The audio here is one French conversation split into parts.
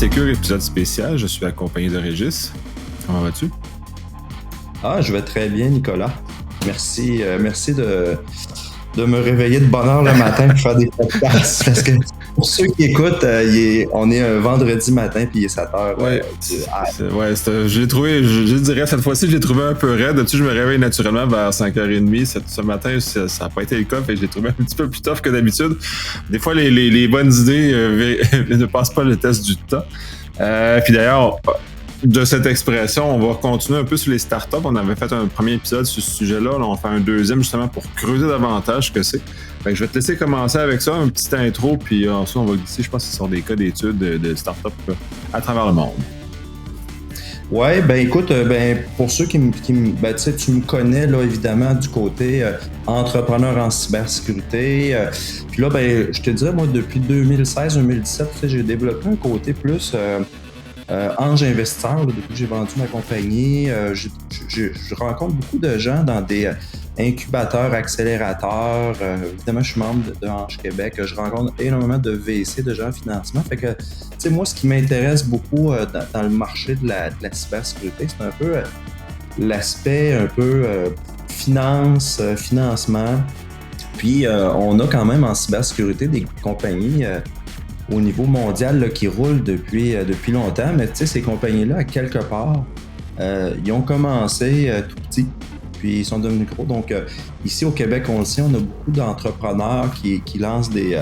Sécure, épisode spécial. Je suis accompagné de Régis. Comment vas-tu? Je vais très bien, Nicolas. Merci de me réveiller de bonne heure le matin pour faire des podcasts. Parce que pour ceux qui écoutent, on est un vendredi matin puis il est 7 heures. Ouais, je l'ai trouvé, je dirais, cette fois-ci, je l'ai trouvé un peu raide. D'habitude, je me réveille naturellement vers 5h30. Ce matin, ça n'a pas été le cas, fait que je l'ai trouvé un petit peu plus tough que d'habitude. Des fois, les bonnes idées ne passent pas le test du temps. Puis d'ailleurs, de cette expression, on va continuer un peu sur les startups. On avait fait un premier épisode sur ce sujet-là. Là, on fait un deuxième justement pour creuser davantage ce que c'est. Fait que je vais te laisser commencer avec ça, un petit intro, puis ensuite on va glisser, je pense, sur des cas d'études de startups à travers le monde. Ouais, ben écoute, pour ceux ben, tu sais, tu me connais là évidemment du côté entrepreneur en cybersécurité. Puis là, ben, je te dirais, moi, depuis 2016-2017, j'ai développé un côté plus ange investisseur, là, depuis que j'ai vendu ma compagnie. Je rencontre beaucoup de gens dans des incubateurs, accélérateurs. Évidemment, je suis membre de Ange Québec. Je rencontre énormément de VC, de gens en financement. Fait que, tu sais, moi, ce qui m'intéresse beaucoup dans le marché de la cybersécurité, c'est un peu l'aspect un peu financement. Puis, on a quand même en cybersécurité des compagnies au niveau mondial là, qui roulent depuis longtemps. Mais tu sais, ces compagnies-là, à quelque part, ils ont commencé tout petit, puis ils sont devenus gros. Donc, ici au Québec, on le sait, on a beaucoup d'entrepreneurs qui lancent des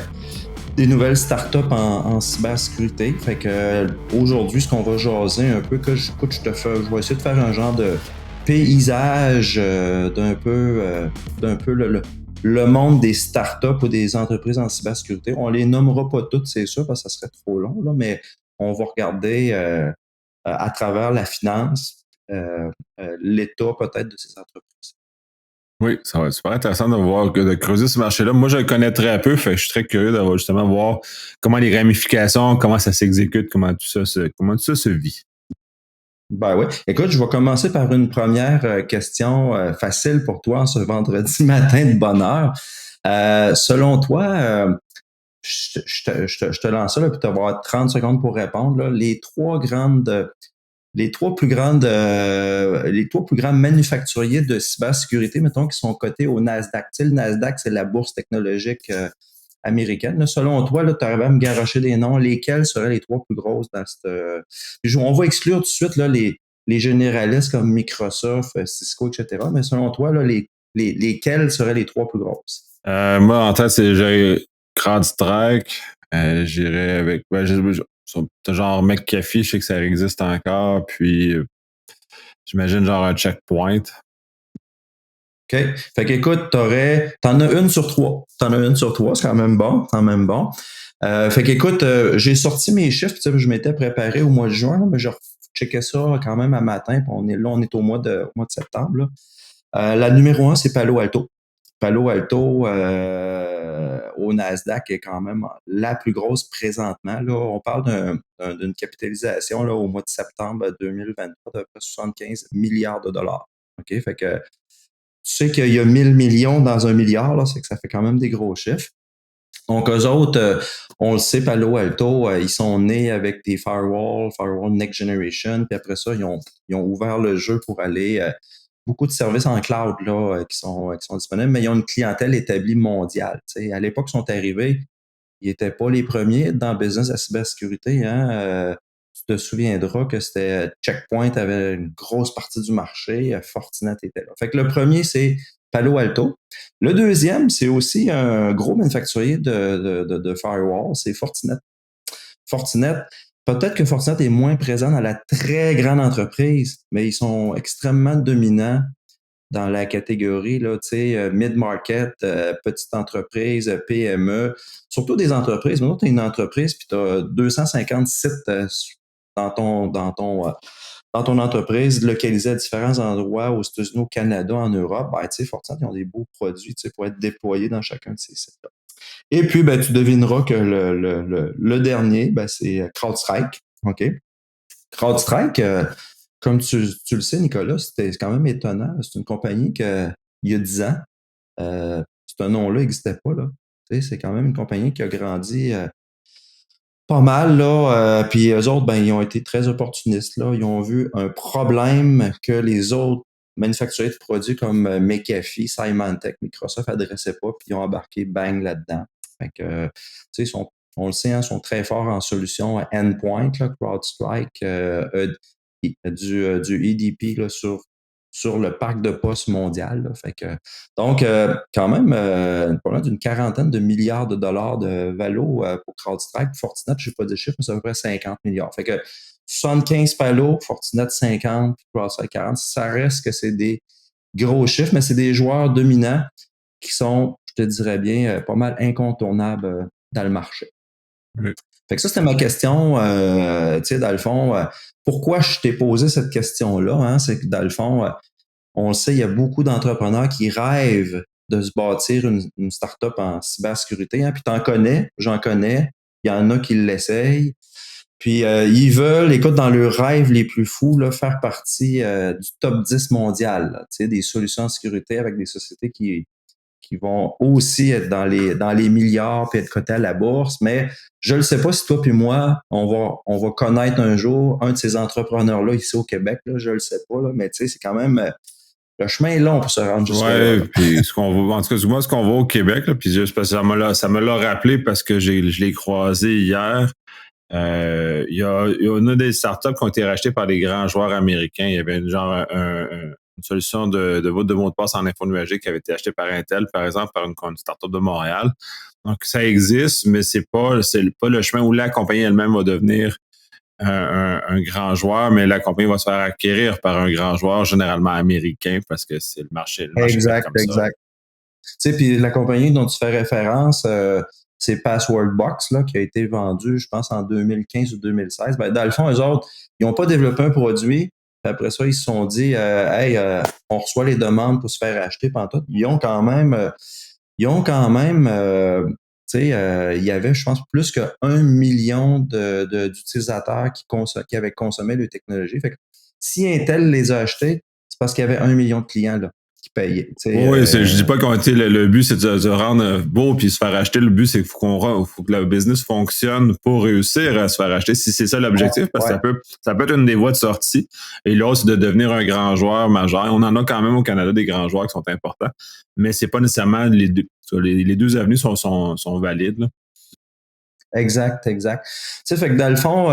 nouvelles startups en cybersécurité. Fait que aujourd'hui, ce qu'on va jaser un peu, je vais essayer de faire un genre de paysage d'un peu le monde des startups ou des entreprises en cybersécurité. On les nommera pas toutes, c'est sûr, parce que ça serait trop long, là, mais on va regarder à travers la finance, l'état peut-être de ces entreprises. Oui, ça va être super intéressant de creuser ce marché-là. Moi, je le connais très peu, fait que je suis très curieux d'avoir justement voir comment les ramifications, comment ça s'exécute, comment tout ça se vit. Ben oui. Écoute, je vais commencer par une première question facile pour toi en ce vendredi matin de bonne heure. Selon toi, je te lance ça, là, puis tu vas avoir 30 secondes pour répondre. Là. Les trois plus grands manufacturiers de cybersécurité, mettons, qui sont cotés au Nasdaq. Tu sais, le Nasdaq, c'est la bourse technologique américaine. Là. Selon toi, tu arrives à me garocher des noms. Lesquels seraient les trois plus grosses dans cette... On va exclure tout de suite là, les généralistes comme Microsoft, Cisco, etc. Mais selon toi, là, lesquels seraient les trois plus grosses? Moi, en tête, j'ai CrowdStrike. J'irais avec... genre McAfee, je sais que ça existe encore. Puis, j'imagine genre un Checkpoint. OK. Fait qu'écoute, t'en as une sur trois. T'en as une sur trois, c'est quand même bon. C'est quand même bon. Fait qu'écoute, j'ai sorti mes chiffres, je m'étais préparé au mois de juin, là, mais je checkais ça quand même à matin, puis on est au mois de septembre. Là. La numéro un, c'est Palo Alto. Palo Alto au Nasdaq est quand même la plus grosse présentement. Là. On parle d'une capitalisation là, au mois de septembre 2023 de près 75 milliards de dollars. OK? Fait que tu sais qu'il y a 1000 millions dans un milliard, là, c'est que ça fait quand même des gros chiffres. Donc, eux autres, on le sait, Palo Alto, ils sont nés avec des firewall Next Generation, puis après ça, ils ont ouvert le jeu pour aller beaucoup de services en cloud là, qui sont disponibles, mais ils ont une clientèle établie mondiale. Tu sais. À l'époque, ils sont arrivés, ils n'étaient pas les premiers dans le business de la cybersécurité. Hein. Tu te souviendras que c'était Checkpoint avait une grosse partie du marché, Fortinet était là. Fait que le premier, c'est Palo Alto. Le deuxième, c'est aussi un gros manufacturier de firewall, c'est Fortinet. Fortinet, peut-être que Fortinet est moins présent dans la très grande entreprise, mais ils sont extrêmement dominants dans la catégorie là, tu sais, mid-market, petite entreprise, PME, surtout des entreprises. Maintenant, tu as une entreprise puis tu as 250 sites dans ton, dans ton, euh, dans ton entreprise localisés à différents endroits aux États-Unis, au Canada, en Europe. Ben, tu sais, Fortinet, ils ont des beaux produits tu sais, pour être déployés dans chacun de ces sites-là. Et puis, ben, tu devineras que le dernier, ben, c'est CrowdStrike. OK? CrowdStrike, comme tu le sais, Nicolas, c'est quand même étonnant. C'est une compagnie que, il y a 10 ans, ce nom-là n'existait pas. Là. Tu sais, c'est quand même une compagnie qui a grandi Pas mal, là. Puis eux autres, ben, ils ont été très opportunistes, là. Ils ont vu un problème que les autres manufacturiers de produits comme McAfee, Symantec, Microsoft adressaient pas, puis ils ont embarqué bang là-dedans. Fait que, tu sais, on le sait, hein, ils sont très forts en solutions endpoint, là, CrowdStrike, du EDP là, sur le parc de postes mondial. Là. Fait que, donc, quand même, pas loin d'une quarantaine de milliards de dollars de valo pour CrowdStrike. Fortinet, je sais pas de chiffres, mais c'est à peu près 50 milliards. Fait que 75 palos, Fortinet 50, CrowdStrike 40. Ça reste que c'est des gros chiffres, mais c'est des joueurs dominants qui sont, je te dirais bien, pas mal incontournables dans le marché. Oui. Fait que ça, c'était ma question, tu sais, dans le fond, pourquoi je t'ai posé cette question-là, hein, c'est que dans le fond, on le sait, il y a beaucoup d'entrepreneurs qui rêvent de se bâtir une start-up en cybersécurité. Hein, puis t'en connais, j'en connais. Il y en a qui l'essayent. Puis ils veulent, écoute, dans leurs rêves les plus fous, là, faire partie du top 10 mondial, là, des solutions de sécurité avec des sociétés qui vont aussi être dans les milliards puis être cotées à la bourse. Mais je ne sais pas si toi puis moi, on va connaître un jour un de ces entrepreneurs-là ici au Québec. Là, je le sais pas, là, mais tu sais, c'est quand même le chemin est long pour se rendre jusque-là. Ouais, Là. puis ce qu'on voit, en tout cas, moi, ce qu'on voit au Québec, là, puis juste parce que ça me l'a rappelé parce que je l'ai croisé hier. Il y en a des startups qui ont été rachetées par des grands joueurs américains. Il y avait une solution de vote de mot de passe en info numérique qui avait été achetée par Intel, par exemple, par une startup de Montréal. Donc, ça existe, mais c'est pas le chemin où la compagnie elle-même va devenir un grand joueur, mais la compagnie va se faire acquérir par un grand joueur, généralement américain, parce que c'est le marché fait Exact, comme ça. exact. Tu sais, puis la compagnie dont tu fais référence, c'est Passwordbox, là, qui a été vendue, je pense, en 2015 ou 2016. Ben, dans le fond, eux autres, ils n'ont pas développé un produit. Puis après ça, ils se sont dit, hey, on reçoit les demandes pour se faire acheter pantoute. Ils ont quand même, tu sais, il y avait, je pense, plus que 1 million d'utilisateurs qui avaient consommé le technologie. Fait que si Intel les a achetés, c'est parce qu'il y avait 1 million de clients là, qui payaient. Tu sais, Oui, je dis pas qu'on était le but, c'est de se rendre beau puis se faire acheter. Le but, c'est qu'il faut que le business fonctionne pour réussir à se faire acheter. Si c'est ça l'objectif, parce que ouais. ça peut être une des voies de sortie. Et l'autre, c'est de devenir un grand joueur majeur. On en a quand même au Canada des grands joueurs qui sont importants, mais c'est pas nécessairement les deux. Les deux avenues sont valides. Là. Exact, exact. Tu sais, fait que dans le fond,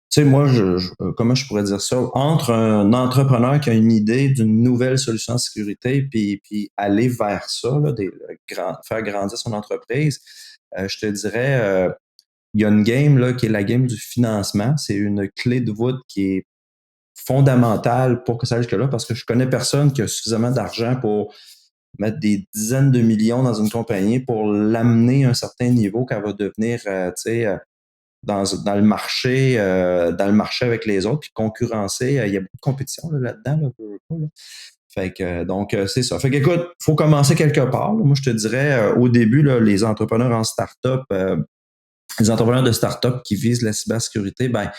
tu sais, moi, comment je pourrais dire ça? Entre un entrepreneur qui a une idée d'une nouvelle solution de sécurité, puis aller vers ça, là, faire grandir son entreprise, je te dirais, il y a une game là, qui est la game du financement. C'est une clé de voûte qui est fondamentale pour que ça aille jusque-là, parce que je connais personne qui a suffisamment d'argent pour mettre des dizaines de millions dans une compagnie pour l'amener à un certain niveau qu'elle va devenir, tu sais, dans le marché avec les autres, puis concurrencer. Il y a beaucoup de compétition là-dedans, là, là. Fait que, donc, c'est ça. Fait que, écoute, faut commencer quelque part. Là. Moi, je te dirais, au début, là, les entrepreneurs en start-up, les entrepreneurs de start-up qui visent la cybersécurité, ben,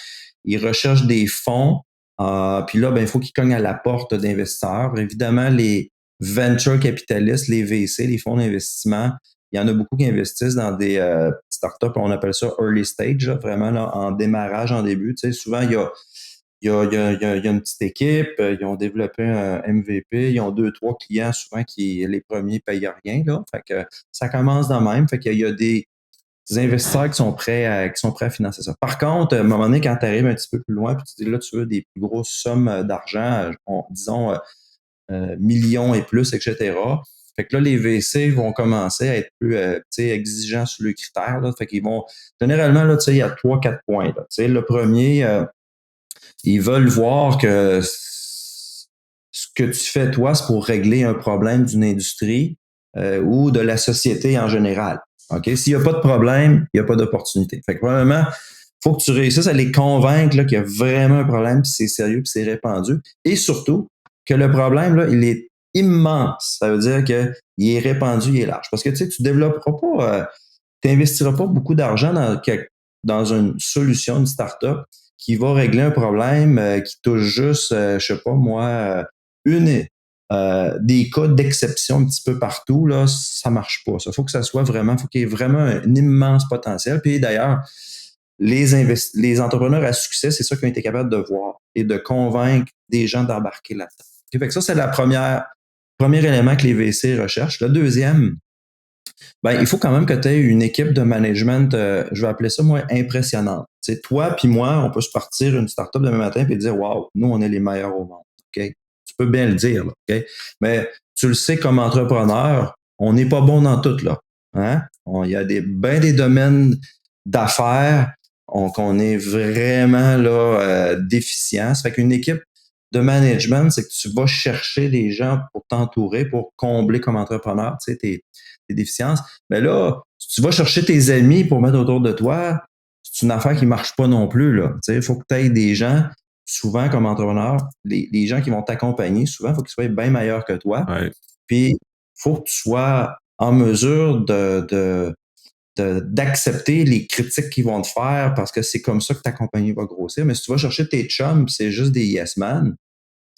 ils recherchent des fonds. Puis là, ben, il faut qu'ils cognent à la porte d'investisseurs. Évidemment, les venture capitalistes, les VC, les fonds d'investissement, il y en a beaucoup qui investissent dans des startups, on appelle ça early stage, là, vraiment là, en démarrage, en début. Tu sais, souvent, il y a une petite équipe, ils ont développé un MVP, ils ont 2, 3 clients, souvent qui les premiers payent rien. Là. Fait que ça commence de même. Fait qu'il y a des investisseurs qui sont prêts à financer ça. Par contre, à un moment donné, quand tu arrives un petit peu plus loin, puis tu dis là, tu veux des plus grosses sommes d'argent, disons millions et plus, etc. Fait que là, les VC vont commencer à être plus exigeants sur les critères. Là. Fait qu'ils vont. Généralement, là, il y a 3, 4 points. Là. Le premier, ils veulent voir que ce que tu fais, toi, c'est pour régler un problème d'une industrie ou de la société en général. OK? S'il n'y a pas de problème, il n'y a pas d'opportunité. Fait que probablement, il faut que tu réussisses à les convaincre là, qu'il y a vraiment un problème, puis c'est sérieux, puis c'est répandu. Et surtout, que le problème, là, il est immense. Ça veut dire qu'il est répandu, il est large. Parce que tu sais, tu développeras pas, tu n'investiras pas beaucoup d'argent dans une solution, une start-up qui va régler un problème qui touche juste, je sais pas moi, des cas d'exception un petit peu partout, là, ça marche pas. Ça faut que ça soit vraiment, faut qu'il y ait vraiment un immense potentiel. Puis d'ailleurs, les entrepreneurs à succès, c'est ça qu'ils ont été capables de voir et de convaincre des gens d'embarquer là-dedans. Okay, fait que ça, c'est premier élément que les VC recherchent. Le deuxième, ben, il faut quand même que tu aies une équipe de management, je vais appeler ça, moi, impressionnante. T'sais, toi puis moi, on peut se partir une startup demain matin et dire, wow, nous, on est les meilleurs au monde. Okay? Tu peux bien le dire, là, okay? Mais tu le sais, comme entrepreneur, on n'est pas bon dans tout, là. Hein? Il y a bien des domaines d'affaires qu'on est vraiment là, déficient. Ça fait qu'une équipe de management, c'est que tu vas chercher des gens pour t'entourer, pour combler comme entrepreneur, tu sais, tes déficiences. Mais là, si tu vas chercher tes amis pour mettre autour de toi, c'est une affaire qui marche pas non plus, là. Tu sais, il faut que tu aies des gens, souvent comme entrepreneur, les gens qui vont t'accompagner, souvent, il faut qu'ils soient bien meilleurs que toi. Ouais. Puis, il faut que tu sois en mesure d'accepter les critiques qu'ils vont te faire parce que c'est comme ça que ta compagnie va grossir. Mais si tu vas chercher tes chums, c'est juste des yes man,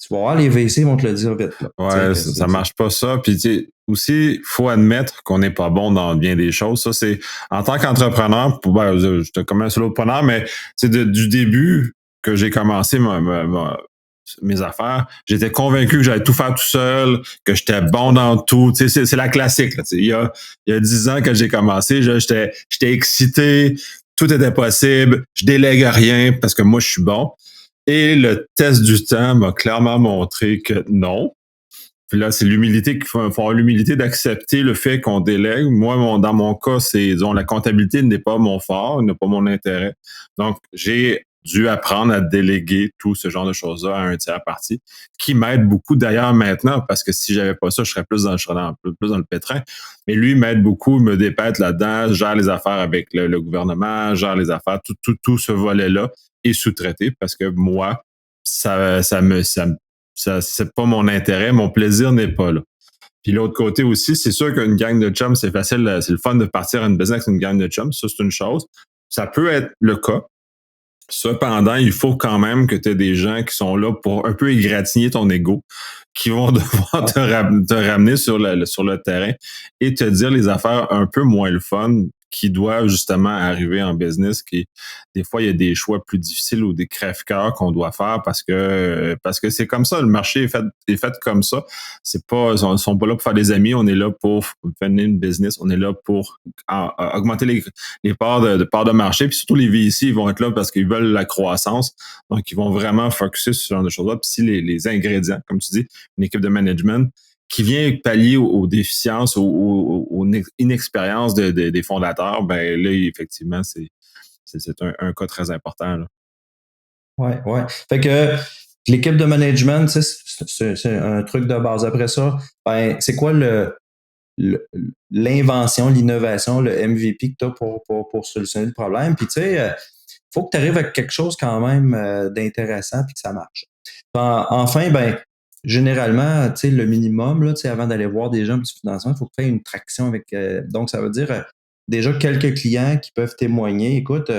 tu vas voir, les VC vont te le dire vite. Là. Ouais, ça marche pas ça. Puis tu sais, aussi, il faut admettre qu'on n'est pas bon dans bien des choses. Ça, c'est en tant qu'entrepreneur, j'étais comme un solopreneur, mais c'est du début que j'ai commencé mes affaires, j'étais convaincu que j'allais tout faire tout seul, que j'étais bon dans tout. Tu sais, c'est la classique. Là, il y a 10 ans que j'ai commencé, j'étais excité, tout était possible, je délègue rien parce que moi, je suis bon. Et le test du temps m'a clairement montré que non. Puis là, c'est l'humilité qu'il faut avoir l'humilité d'accepter le fait qu'on délègue. Moi, dans mon cas, c'est, disons, la comptabilité n'est pas mon fort, n'est pas mon intérêt. Donc, j'ai dû apprendre à déléguer tout ce genre de choses-là à un tiers parti, qui m'aide beaucoup d'ailleurs maintenant, parce que si j'avais pas ça, je serais plus plus dans le pétrin. Mais lui m'aide beaucoup, me dépète là-dedans, gère les affaires avec le gouvernement, gère les affaires, tout ce volet-là est sous-traité parce que moi, ça c'est pas mon intérêt, mon plaisir n'est pas là. Puis l'autre côté aussi, c'est sûr qu'une gang de chums, c'est facile, c'est le fun de partir à une business avec une gang de chums, ça c'est une chose. Ça peut être le cas. Cependant, il faut quand même que tu aies des gens qui sont là pour un peu égratigner ton ego, qui vont devoir te ramener sur le terrain et te dire les affaires un peu moins le fun qui doivent justement arriver en business, qui des fois il y a des choix plus difficiles ou des crève-cœurs qu'on doit faire parce que c'est comme ça, le marché est fait comme ça. C'est pas ils sont pas là pour faire des amis, on est là pour faire une business, on est là pour augmenter les parts de marché, puis surtout les VC, ils vont être là parce qu'ils veulent la croissance, donc ils vont vraiment focuser sur ce genre de choses-là. Puis si les ingrédients, comme tu dis, une équipe de management qui vient pallier aux déficiences, aux inexpériences des fondateurs, ben là, effectivement, c'est un cas très important. Là. Ouais, ouais. Fait que l'équipe de management, c'est un truc de base. Après ça, ben, c'est quoi l'invention, l'innovation, le MVP que tu as pour solutionner le problème? Puis, tu sais, faut que tu arrives avec quelque chose quand même d'intéressant puis que ça marche. Enfin, ben, généralement, tu sais, le minimum, là, tu sais, avant d'aller voir des gens du financement, il faut que tu aies une traction avec. Donc, ça veut dire déjà quelques clients qui peuvent témoigner. Écoute,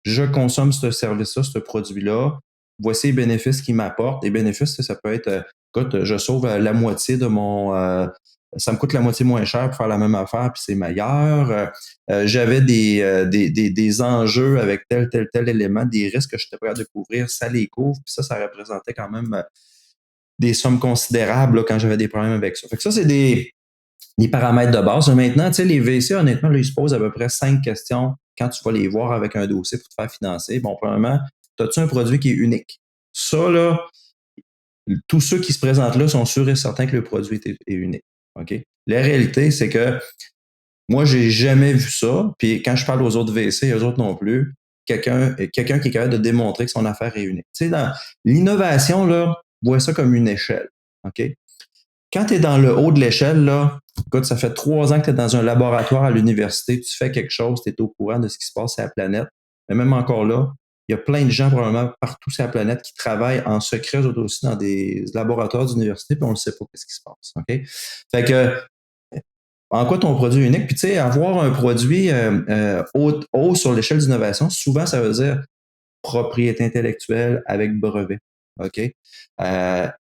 je consomme ce service-là, ce produit-là. Voici les bénéfices qu'il m'apporte. Les bénéfices, ça peut être, écoute, je sauve la moitié de mon. Ça me coûte la moitié moins cher pour faire la même affaire, puis c'est meilleur. J'avais des enjeux avec tel élément, des risques que je n'étais pas capable de couvrir, ça les couvre, puis ça représentait quand même des sommes considérables là, quand j'avais des problèmes avec ça. Fait que ça, c'est des paramètres de base. Maintenant, tu sais, les VC, honnêtement, là, ils se posent à peu près 5 questions quand tu vas les voir avec un dossier pour te faire financer. Bon, premièrement, as-tu un produit qui est unique? Ça, là, tous ceux qui se présentent là sont sûrs et certains que le produit est unique. OK? La réalité, c'est que moi, j'ai jamais vu ça. Puis quand je parle aux autres VC, eux autres non plus, quelqu'un qui est capable de démontrer que son affaire est unique. Tu sais, dans l'innovation, là, vois ça comme une échelle. OK? Quand tu es dans le haut de l'échelle, là, écoute, ça fait 3 ans que tu es dans un laboratoire à l'université, tu fais quelque chose, tu es au courant de ce qui se passe sur la planète. Mais même encore là, il y a plein de gens probablement partout sur la planète qui travaillent en secret aussi dans des laboratoires d'université, puis on ne sait pas ce qui se passe. OK? Fait que, en quoi ton produit est unique? Puis tu sais, avoir un produit haut sur l'échelle d'innovation, souvent ça veut dire propriété intellectuelle avec brevet. OK?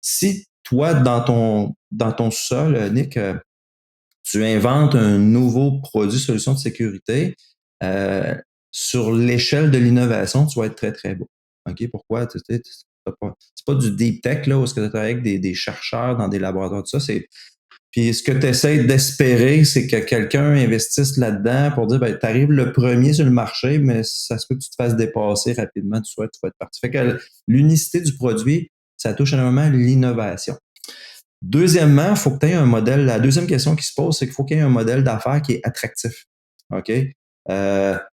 Si toi, dans ton sol, Nick, tu inventes un nouveau produit, solution de sécurité, sur l'échelle de l'innovation, tu vas être très, très bas. OK? Pourquoi? C'est pas du deep tech, là, où est-ce que tu travailles avec des chercheurs dans des laboratoires, tout ça. Puis ce que tu essaies d'espérer, c'est que quelqu'un investisse là-dedans pour dire, ben, tu arrives le premier sur le marché, mais ça se peut que tu te fasses dépasser rapidement, tu vas être parti. Fait que l'unicité du produit, ça touche énormément l'innovation. Deuxièmement, il faut que tu aies un modèle. La deuxième question qui se pose, c'est qu'il faut qu'il y ait un modèle d'affaires qui est attractif. OK?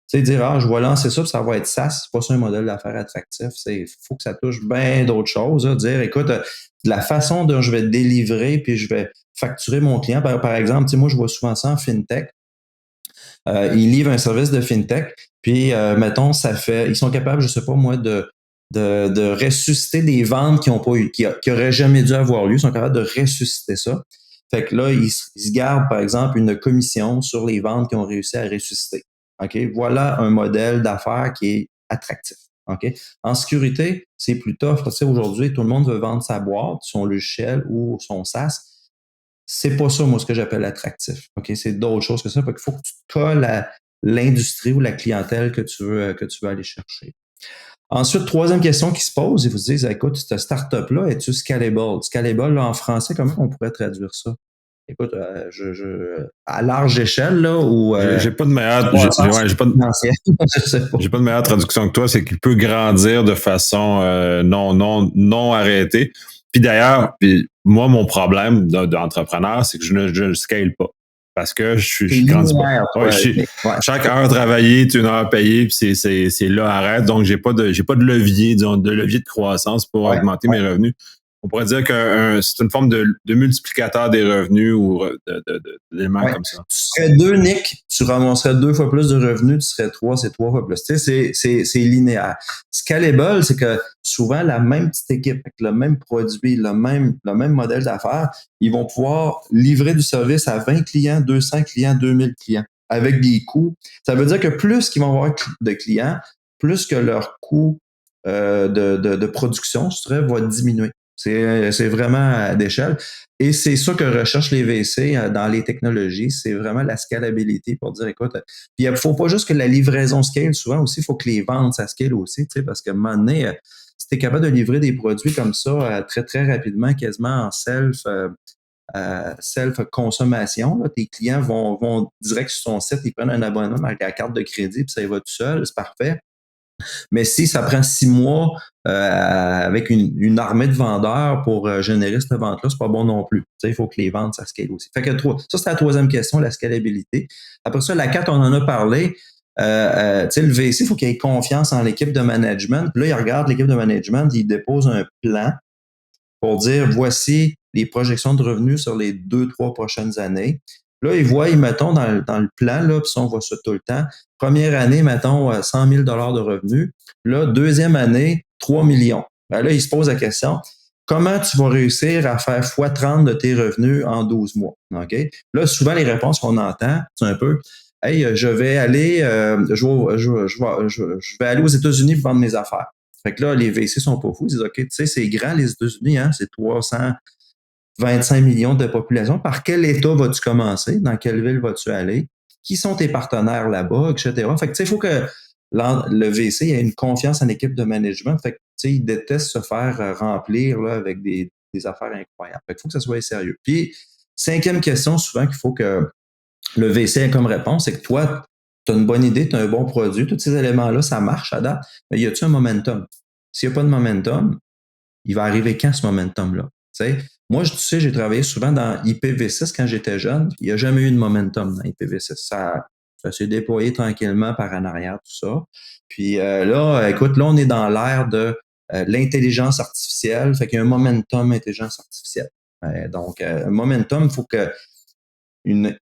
Tu sais, dire, je vais lancer ça, puis ça va être SaaS, c'est pas ça un modèle d'affaires attractif. Il faut que ça touche bien d'autres choses. Là. Dire, écoute, la façon dont je vais délivrer, puis je vais facturer mon client, par exemple, tu sais, moi, je vois souvent ça en FinTech. Ils livrent un service de FinTech, puis, mettons, ils sont capables, je sais pas moi, de ressusciter des ventes qui auraient jamais dû avoir lieu. Ils sont capables de ressusciter ça. Fait que là, ils se gardent, par exemple, une commission sur les ventes qu'ils ont réussi à ressusciter. OK? Voilà un modèle d'affaires qui est attractif. OK? En sécurité, c'est plus tough. Tu sais, aujourd'hui, tout le monde veut vendre sa boîte, son logiciel ou son SaaS. C'est pas ça, moi, ce que j'appelle attractif. OK? C'est d'autres choses que ça. Fait qu'il faut que tu te colles à l'industrie ou la clientèle que tu veux aller chercher. Ensuite, troisième question qui se pose, ils vous disent, écoute, cette start-up-là, es-tu scalable? Scalable, là, en français, comment on pourrait traduire ça? Écoute, à large échelle, là, ou... J'ai pas de meilleure, j'ai pas de meilleure traduction que toi, c'est qu'il peut grandir de façon non arrêtée. Puis d'ailleurs, moi, mon problème d'entrepreneur, c'est que je ne scale pas. Parce que je grandis pas. Chaque heure travaillée est une heure payée, puis c'est là arrête. Donc, j'ai pas de levier, disons, de levier de croissance pour augmenter mes revenus. On pourrait dire que c'est une forme de multiplicateur des revenus ou d'éléments comme ça. Tu serais 2, Nick, tu ramasserais 2 fois plus de revenus, tu serais 3, c'est 3 fois plus. Tu sais, c'est linéaire. Scalable, c'est que souvent, la même petite équipe, avec le même produit, le même modèle d'affaires, ils vont pouvoir livrer du service à 20 clients, 200 clients, 2000 clients, avec des coûts. Ça veut dire que plus qu'ils vont avoir de clients, plus que leur coût de production, je dirais, va diminuer. C'est vraiment à d'échelle. Et c'est ça que recherchent les VC dans les technologies. C'est vraiment la scalabilité pour dire, écoute, puis il ne faut pas juste que la livraison scale, souvent aussi, il faut que les ventes, ça scale aussi, tu sais, parce qu'à un moment donné, si tu es capable de livrer des produits comme ça très, très rapidement, quasiment en self-consommation, tes clients vont direct sur ton site, ils prennent un abonnement avec la carte de crédit, puis ça va tout seul, c'est parfait. Mais si ça prend 6 mois avec une armée de vendeurs pour générer cette vente-là, c'est pas bon non plus. Il faut que les ventes, ça scale aussi. Fait que ça, c'est la troisième question, la scalabilité. Après ça, la 4, on en a parlé. Le VC, il faut qu'il ait confiance en l'équipe de management. Puis là, il regarde l'équipe de management, il dépose un plan pour dire, voici les projections de revenus sur les 2-3 prochaines années. Là, ils voient, mettons, dans le plan, là, puis ça, on voit ça tout le temps. Première année, mettons, 100 000 de revenus. Là, deuxième année, 3 millions. Ben là, ils se posent la question, comment tu vas réussir à faire x30 de tes revenus en 12 mois? OK? Là, souvent, les réponses qu'on entend, c'est un peu, hey, je vais aller, je vais aller aux États-Unis pour vendre mes affaires. Fait que là, les VC sont pas fous. Ils disent, OK, tu sais, c'est grand, les États-Unis, hein, c'est 325 millions de population. Par quel État vas-tu commencer? Dans quelle ville vas-tu aller? Qui sont tes partenaires là-bas, etc. Fait que, tu sais, il faut que le VC ait une confiance en l'équipe de management. Fait que, tu sais, il déteste se faire remplir là, avec des affaires incroyables. Fait qu'il faut que ça soit sérieux. Puis, cinquième question, souvent, qu'il faut que le VC ait comme réponse, c'est que toi, tu as une bonne idée, tu as un bon produit, tous ces éléments-là, ça marche à date, mais y a-tu un momentum? S'il n'y a pas de momentum, il va arriver quand ce momentum-là? T'sais? Moi, tu sais, j'ai travaillé souvent dans IPv6 quand j'étais jeune. Il n'y a jamais eu de momentum dans IPv6. Ça s'est déployé tranquillement par en arrière, tout ça. Puis là, écoute, là, on est dans l'ère de l'intelligence artificielle. Fait qu'il y a un momentum intelligence artificielle. Donc, un momentum, il faut que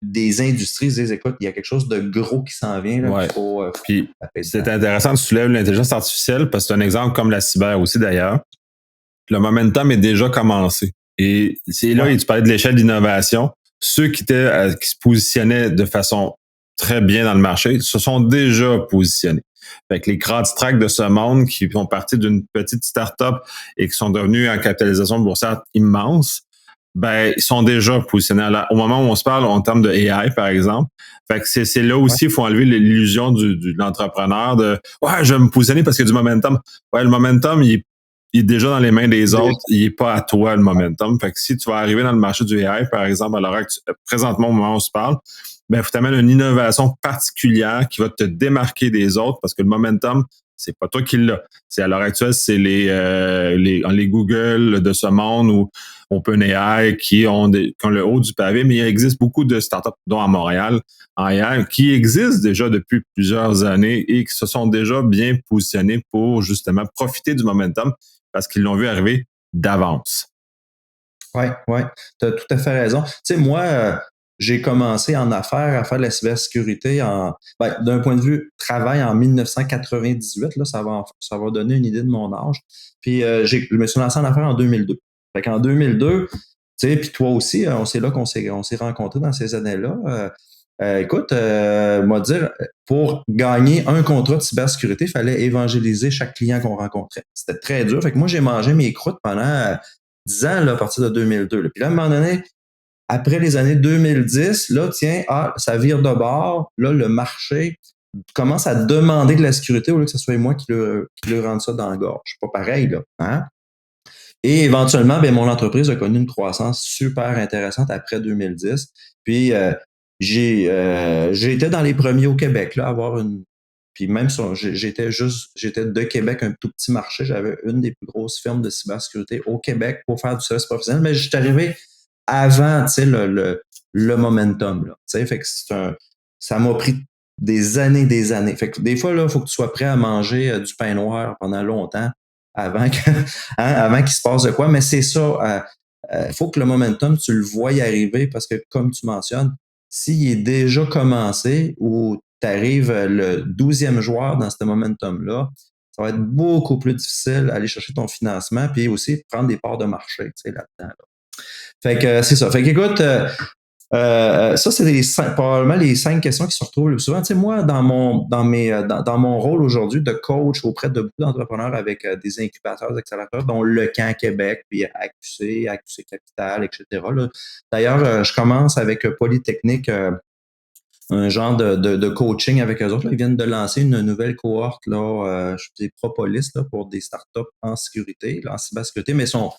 des industries disent, écoute, il y a quelque chose de gros qui s'en vient. Là, ouais. Puis, c'est intéressant que tu soulèves l'intelligence artificielle parce que c'est un exemple comme la cyber aussi d'ailleurs. Le momentum est déjà commencé. Et c'est là, tu parlais de l'échelle d'innovation. Ceux qui se positionnaient de façon très bien dans le marché se sont déjà positionnés. Fait que les CrowdStrike de ce monde qui font partie d'une petite start-up et qui sont devenus en capitalisation boursière immense, ben, ils sont déjà positionnés. Au moment où on se parle en termes de AI, par exemple, fait que c'est là Ouais, aussi, il faut enlever l'illusion de l'entrepreneur de ouais, je vais me positionner parce qu'il y a du momentum. Ouais, le momentum, il est déjà dans les mains des des- autres, il est pas à toi le momentum. Fait que si tu vas arriver dans le marché du AI, par exemple, présentement au moment où on se parle, ben, il faut t'amener une innovation particulière qui va te démarquer des autres parce que le momentum, c'est pas toi qui l'as. C'est à l'heure actuelle, c'est les Google de ce monde ou OpenAI qui ont le haut du pavé, mais il existe beaucoup de startups, dont à Montréal, en AI, qui existent déjà depuis plusieurs années et qui se sont déjà bien positionnés pour justement profiter du momentum parce qu'ils l'ont vu arriver d'avance. ouais, ouais. Tu as tout à fait raison. Tu sais, moi, j'ai commencé en affaires à faire de la cybersécurité d'un point de vue travail en 1998. Là, ça va donner une idée de mon âge. Puis, je me suis lancé en affaires en 2002. Fait qu'en 2002, tu sais, puis toi aussi, c'est là qu'on s'est rencontrés dans ces années-là. Écoute, moi dire, pour gagner un contrat de cybersécurité, il fallait évangéliser chaque client qu'on rencontrait. C'était très dur. Fait que moi, j'ai mangé mes croûtes pendant 10 ans là, à partir de 2002. Là. Puis là, à un moment donné, après les années 2010, là, tiens, ça vire de bord. Là, le marché commence à demander de la sécurité au lieu que ce soit moi qui le rende ça dans la gorge. C'est pas pareil, là. Hein? Et éventuellement, ben, mon entreprise a connu une croissance super intéressante après 2010. Puis, j'ai été dans les premiers au Québec, là, à avoir une. Puis même j'étais de Québec, un tout petit marché. J'avais une des plus grosses firmes de cybersécurité au Québec pour faire du service professionnel, mais j'étais arrivé avant, tu sais, le momentum, là. Tu sais, fait que ça m'a pris des années, des années. Fait que des fois, là, il faut que tu sois prêt à manger du pain noir pendant longtemps avant que, avant qu'il se passe de quoi. Mais c'est ça. Il faut que le momentum, tu le vois y arriver parce que, comme tu mentionnes, s'il est déjà commencé ou tu arrives le 12e joueur dans ce momentum-là, ça va être beaucoup plus difficile d'aller chercher ton financement puis aussi prendre des parts de marché, tu sais, là-dedans. Là. Fait que c'est ça. Fait qu'écoute, ça, c'est probablement les 5 questions qui se retrouvent le plus souvent. Tu sais, moi, dans mon rôle aujourd'hui de coach auprès de beaucoup d'entrepreneurs avec des incubateurs, des accélérateurs, dont Le Camp Québec, puis AQC Capital, etc. Là. D'ailleurs, je commence avec Polytechnique un genre de coaching avec eux autres. Là. Ils viennent de lancer une nouvelle cohorte, là, je dis Propolis, là, pour des startups en sécurité, là, en cybersécurité, mais sont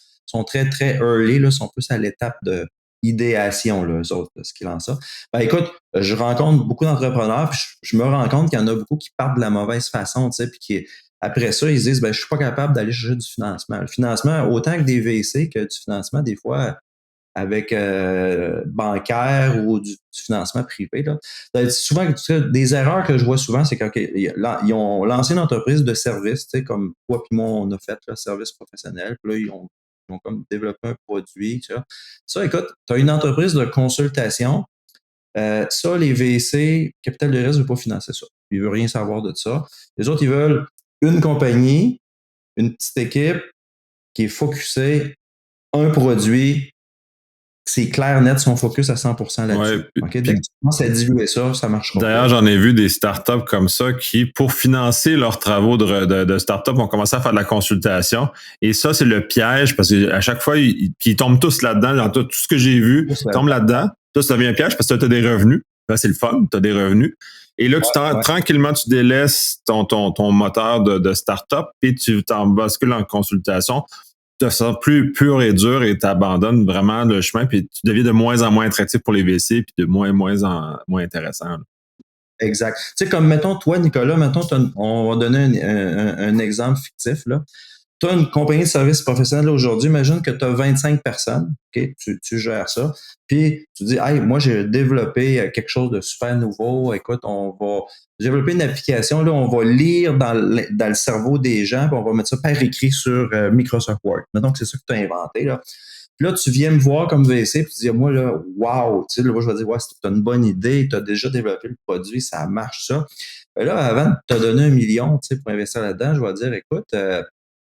très, très early, là, sont plus à l'étape de idéation, là, eux autres, là, ce qu'ils lancent ça. Ben, écoute, je rencontre beaucoup d'entrepreneurs, puis je me rends compte qu'il y en a beaucoup qui partent de la mauvaise façon, tu sais, puis après ça, ils se disent, ben, je suis pas capable d'aller chercher du financement. Le financement, autant que des VC que du financement, des fois, avec bancaire ou du financement privé. Là. Souvent, des erreurs que je vois souvent, c'est qu'ils ont lancé une entreprise de service, comme toi et moi, on a fait le service professionnel. Puis là, ils ont comme développé un produit. Tu vois. Ça, écoute, tu as une entreprise de consultation. Ça, les VC, Capital de risque ne veut pas financer ça. Ils ne veulent rien savoir de ça. Les autres, ils veulent une compagnie, une petite équipe qui est focusée, un produit, c'est clair, net, son focus à 100% Ouais, là-dessus. OK? Dès que puis tu commences à diluer ça, ça ne marchera d'ailleurs, pas. j'en ai vu des startups comme ça qui, pour financer leurs travaux de start-up, ont commencé à faire de la consultation. Et ça, c'est le piège parce qu'à chaque fois, ils tombent tous là-dedans. Dans tout ce que j'ai vu, ils tombent là-dedans. Toi, ça devient un piège parce que tu as des revenus. Là, c'est le fun, tu as des revenus. Et là, Ouais, tranquillement, tu délaisses ton moteur de start-up et tu t'en bascules en consultation. Tu te sens plus pur et dur et tu abandonnes vraiment le chemin puis tu deviens de moins en moins attractif pour les VC puis de moins intéressant. Là. exact. Tu sais, comme mettons, toi, Nicolas, mettons, on va donner un exemple fictif, là. Tu as une compagnie de services professionnels aujourd'hui, imagine que tu as 25 personnes, OK, tu gères ça, puis tu dis, hey, moi, j'ai développé quelque chose de super nouveau, écoute, on va développer une application, là, on va lire dans le cerveau des gens, puis on va mettre ça par écrit sur Microsoft Word. Mettons que c'est ça que tu as inventé, là. Puis là, tu viens me voir comme VC, puis tu dis, moi, là, wow, tu sais, là, moi, je vais dire, ouais, tu as une bonne idée, tu as déjà développé le produit, ça marche, ça. Mais là, avant de te donner 1 million, tu sais, pour investir là-dedans, je vais dire, écoute,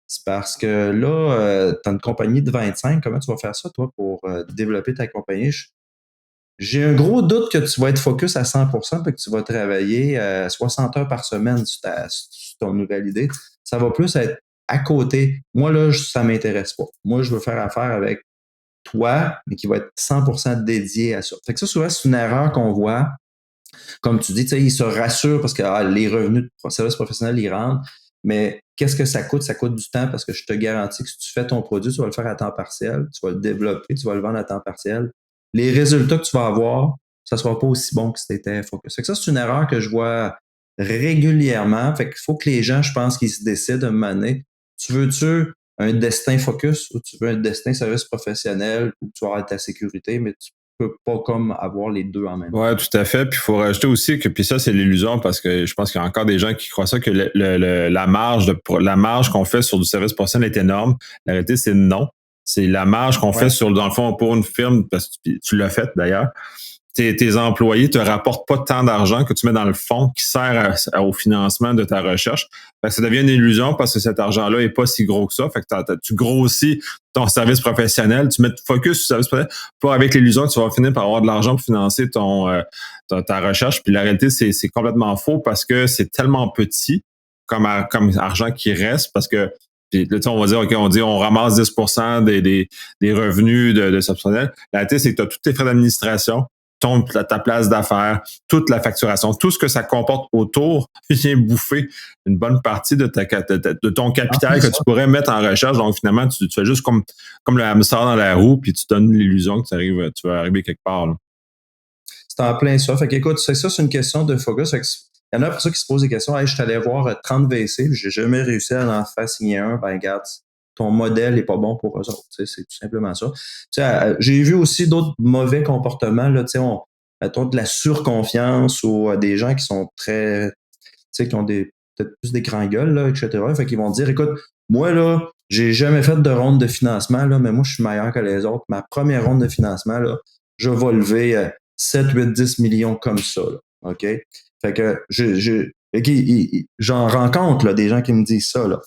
c'est parce que là, tu as une compagnie de 25, comment tu vas faire ça, toi, pour développer ta compagnie? J'ai un gros doute que tu vas être focus à 100% et que tu vas travailler 60 heures par semaine sur ton nouvelle idée. Ça va plus être à côté. Moi, là, ça ne m'intéresse pas. Moi, je veux faire affaire avec toi, mais qui va être 100% dédié à ça. Fait que ça, souvent, c'est une erreur qu'on voit. Comme tu dis, tu sais, ils se rassurent parce que les revenus de service professionnel, ils rentrent. Mais qu'est-ce que ça coûte? Ça coûte du temps parce que je te garantis que si tu fais ton produit, tu vas le faire à temps partiel, tu vas le développer, tu vas le vendre à temps partiel. Les résultats que tu vas avoir, ça ne sera pas aussi bon que si tu étais focus. Fait que ça, c'est une erreur que je vois régulièrement. Fait qu'il faut que les gens, je pense, qu'ils se décident à un moment donné. Tu veux-tu un destin focus ou tu veux un destin service professionnel où tu vas avoir ta sécurité, mais tu peux pas comme avoir les deux en même temps. Ouais, tout à fait. Puis il faut rajouter aussi que, puis ça, c'est l'illusion parce que je pense qu'il y a encore des gens qui croient ça, que la marge qu'on fait sur du service professionnel est énorme. La réalité, c'est non. C'est la marge qu'on fait Ouais. sur, dans le fond, pour une firme, parce que tu l'as fait d'ailleurs. Tes employés te rapportent pas tant d'argent que tu mets dans le fonds qui sert au financement de ta recherche. Fait que ça devient une illusion parce que cet argent-là est pas si gros que ça. Fait que tu grossis ton service professionnel, tu mets focus sur le service professionnel, pas avec l'illusion que tu vas finir par avoir de l'argent pour financer ta recherche. Puis la réalité, c'est complètement faux parce que c'est tellement petit comme argent qui reste parce que puis là, on va dire, OK, on ramasse 10% des revenus de ce personnel. La réalité, c'est que tu as tous tes frais d'administration, ta place d'affaires, toute la facturation, tout ce que ça comporte autour vient bouffer une bonne partie de ton capital que tu pourrais mettre en recherche. Donc, finalement, tu fais juste comme le hamster dans la roue, puis tu donnes l'illusion que tu vas arriver quelque part. Là. C'est en plein ça. Fait qu'écoute, c'est une question de focus. Fait que il y en a pour ça qui se posent des questions. Hey, je suis allé voir 30 VC, puis j'ai jamais réussi à en faire signer un. Ben, regarde, ton modèle n'est pas bon pour eux autres. C'est tout simplement ça. J'ai vu aussi d'autres mauvais comportements. Là, mettons de la surconfiance ou des gens qui sont très, qui ont peut-être plus des grands gueules, là, etc. Fait qu'ils vont dire, écoute, moi, là, j'ai jamais fait de ronde de financement, là, mais moi, je suis meilleur que les autres. Ma première ronde de financement, là, je vais lever 7, 8, 10 millions comme ça. Là, OK? Fait que j'en rencontre là, des gens qui me disent ça. Là.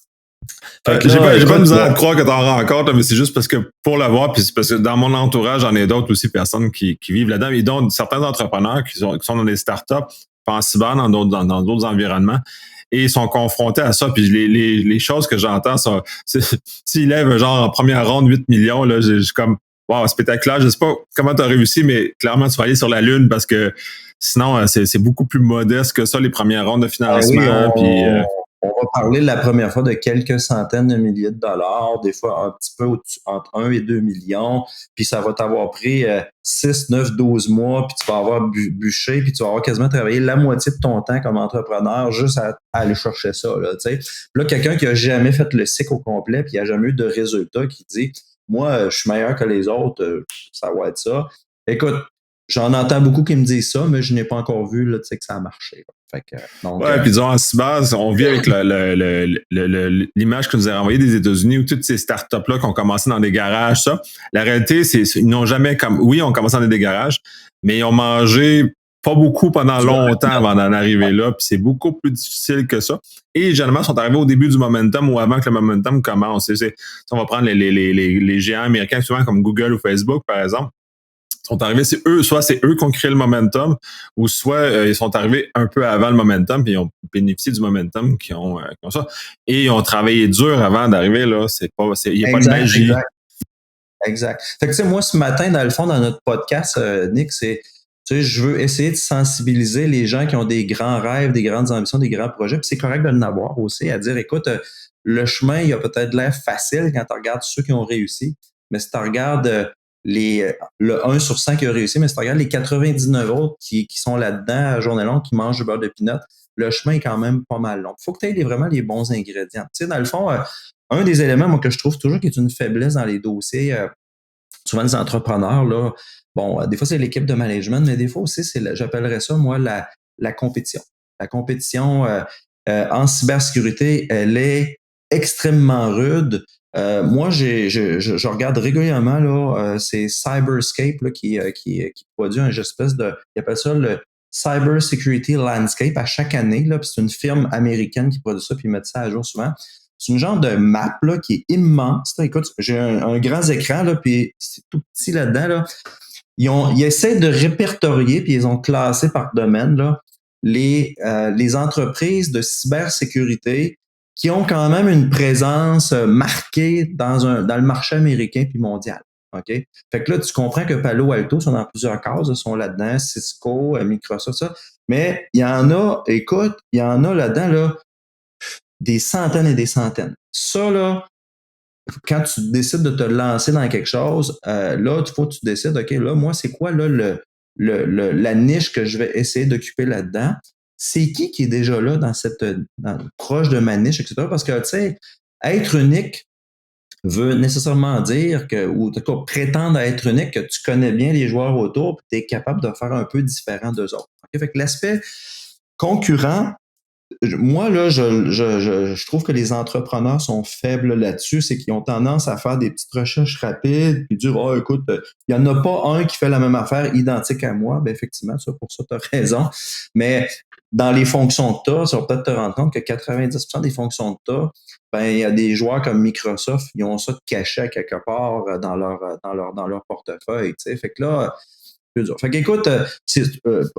J'ai pas de misère à te croire que t'en rencontres, mais c'est juste parce que pour l'avoir, puis c'est parce que dans mon entourage, j'en ai d'autres aussi personnes qui vivent là-dedans, et donc certains entrepreneurs qui sont dans des startups, pas en cyber, dans d'autres environnements, et ils sont confrontés à ça. Puis les choses que j'entends sont, s'ils lèvent genre en première ronde 8 millions, là, j'ai comme wow, spectaculaire. Je sais pas comment tu as réussi, mais clairement, tu vas aller sur la Lune parce que sinon, c'est beaucoup plus modeste que ça, les premières rondes de financement. On va parler la première fois de quelques centaines de milliers de dollars, des fois un petit peu entre 1 et 2 millions, puis ça va t'avoir pris 6, 9, 12 mois, puis tu vas avoir bûché, puis tu vas avoir quasiment travaillé la moitié de ton temps comme entrepreneur juste à aller chercher ça. Là, quelqu'un qui a jamais fait le cycle au complet, puis qui a jamais eu de résultat, qui dit « Moi, je suis meilleur que les autres, ça va être ça. » Écoute, j'en entends beaucoup qui me disent ça, mais je n'ai pas encore vu là, que ça a marché. Fait que, donc, puis disons, en cyber, on vit avec l'image que nous a envoyée des États-Unis où toutes ces startups-là qui ont commencé dans des garages, ça. La réalité, ils n'ont jamais oui, ils ont commencé dans des garages, mais ils ont mangé pas beaucoup pendant longtemps avant d'en arriver là, puis c'est beaucoup plus difficile que ça. Et généralement, ils sont arrivés au début du momentum ou avant que le momentum commence. On va prendre les géants américains, souvent comme Google ou Facebook, par exemple. Sont arrivés, c'est eux qui ont créé le momentum, ou soit ils sont arrivés un peu avant le momentum, puis ils ont bénéficié du momentum qui ont ça. Et ils ont travaillé dur avant d'arriver là. Il n'y a pas de magie. Exact. Fait que moi, ce matin, dans le fond, dans notre podcast, Nick, je veux essayer de sensibiliser les gens qui ont des grands rêves, des grandes ambitions, des grands projets. Puis c'est correct de l'avoir aussi, à dire, écoute, le chemin, il a peut-être l'air facile quand tu regardes ceux qui ont réussi, mais si tu regardes le 1 sur 100 qui a réussi, mais si tu regardes les 99 autres qui sont là-dedans à journée longue, qui mangent du beurre de pinot, le chemin est quand même pas mal long. Il faut que tu aies vraiment les bons ingrédients. Tu sais, dans le fond, un des éléments moi, que je trouve toujours qui est une faiblesse dans les dossiers, souvent les entrepreneurs, là, bon, des fois c'est l'équipe de management, mais des fois aussi, j'appellerais ça, moi, la compétition. La compétition en cybersécurité, elle est extrêmement rude. Moi, je regarde régulièrement là, c'est Cyberscape là, qui produit un espèce de, ils appellent ça le Cyber Security Landscape à chaque année. Là, c'est une firme américaine qui produit ça, puis ils mettent ça à jour souvent. C'est une genre de map là, qui est immense. Là. Écoute, j'ai un grand écran, là, puis c'est tout petit là-dedans. Là. Ils essaient de répertorier, puis ils ont classé par domaine là, les entreprises de cybersécurité qui ont quand même une présence marquée dans le marché américain puis mondial. OK? Fait que là, tu comprends que Palo Alto sont dans plusieurs cases, sont là-dedans, Cisco, Microsoft, ça. Mais il y en a, écoute, il y en a là-dedans, là, des centaines et des centaines. Ça, là, quand tu décides de te lancer dans quelque chose, là, il faut que tu décides, OK, là, moi, c'est quoi là, la niche que je vais essayer d'occuper là-dedans? C'est qui est déjà là proche de ma niche, etc. Parce que, tu sais, être unique veut nécessairement dire que, ou en tout cas, prétendre à être unique, que tu connais bien les joueurs autour, et tu es capable de faire un peu différent d'eux autres. Okay? Fait que l'aspect concurrent, moi, là, je trouve que les entrepreneurs sont faibles là-dessus. C'est qu'ils ont tendance à faire des petites recherches rapides, puis dire, oh, écoute, il n'y en a pas un qui fait la même affaire identique à moi. Ben, effectivement, pour ça, tu as raison. Mais dans les fonctions de tas, ça va peut-être te rendre compte que 90% des fonctions de tas, ben, il y a des joueurs comme Microsoft, ils ont ça de caché à quelque part dans leur portefeuille, tu sais. Fait que là, plus dur. Fait qu'écoute,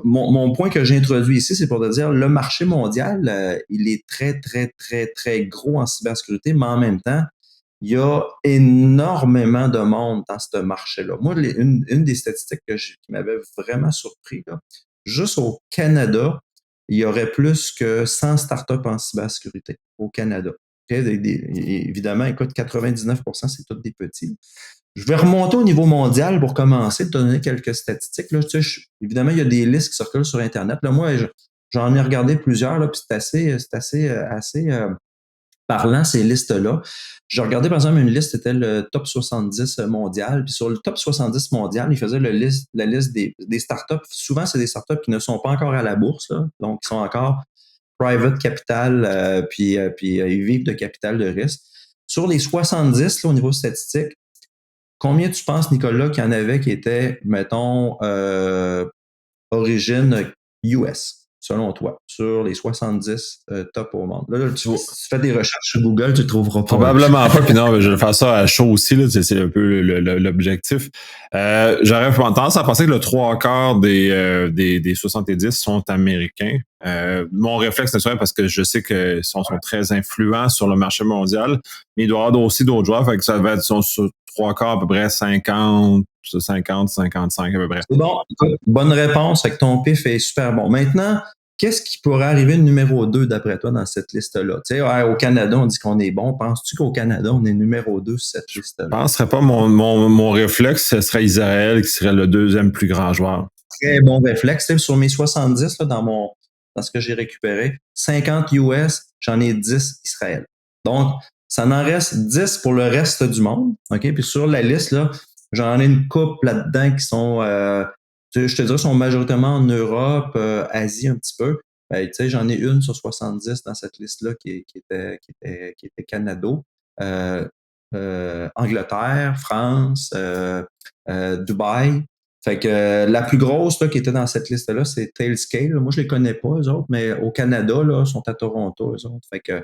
mon point que j'ai introduit ici, c'est pour te dire, le marché mondial, il est très, très, très, très gros en cybersécurité, mais en même temps, il y a énormément de monde dans ce marché-là. Moi, une des statistiques qui m'avait vraiment surpris, là, juste au Canada, il y aurait plus que 100 startups en cybersécurité au Canada. Évidemment, écoute, 99%, c'est tous des petits. Je vais remonter au niveau mondial pour commencer, te donner quelques statistiques. Là, tu sais, évidemment, il y a des listes qui circulent sur Internet. Là, moi, j'en ai regardé plusieurs, là, puis assez parlant, ces listes-là. J'ai regardé, par exemple, une liste, c'était le top 70 mondial. Puis sur le top 70 mondial, il faisait la liste des startups. Souvent, c'est des startups qui ne sont pas encore à la bourse, là, donc qui sont encore private capital, puis ils vivent de capital de risque. Sur les 70, là, au niveau statistique, combien tu penses, Nicolas, qu'il y en avait qui étaient, mettons, origine US, selon toi, sur les 70 top au monde? Là, si tu fais des recherches sur Google, tu ne trouveras pas. Probablement pas, puis non, je vais faire ça à chaud aussi, là, c'est un peu l'objectif. J'aurais tendance à penser que le 3/4 des 70 sont américains. Mon réflexe, c'est parce que je sais qu'ils sont très influents sur le marché mondial, mais il doit y avoir aussi d'autres joueurs, fait que ça va être sur 3/4 à peu près 50, 55 à peu près. C'est bon, bonne réponse, fait que ton pif est super bon. Maintenant, qu'est-ce qui pourrait arriver numéro 2 d'après toi dans cette liste-là? Tu sais, ouais, au Canada, on dit qu'on est bon. Penses-tu qu'au Canada, on est numéro 2 sur cette liste-là? Je ne penserais pas. Mon réflexe, ce serait Israël qui serait le deuxième plus grand joueur. Très bon réflexe. Sur mes 70, là, dans ce que j'ai récupéré, 50 US, j'en ai 10 Israël. Donc, ça en reste 10 pour le reste du monde. OK? Puis sur la liste, là, j'en ai une couple là-dedans qui sont, je te dirais, sont majoritairement en Europe, Asie un petit peu. Ben, tu sais, j'en ai une sur 70 dans cette liste-là qui était Canado, Angleterre, France, Dubaï. Fait que la plus grosse là, qui était dans cette liste-là, c'est Tailscale. Moi, je les connais pas, eux autres, mais au Canada, là, ils sont à Toronto, eux autres. Fait que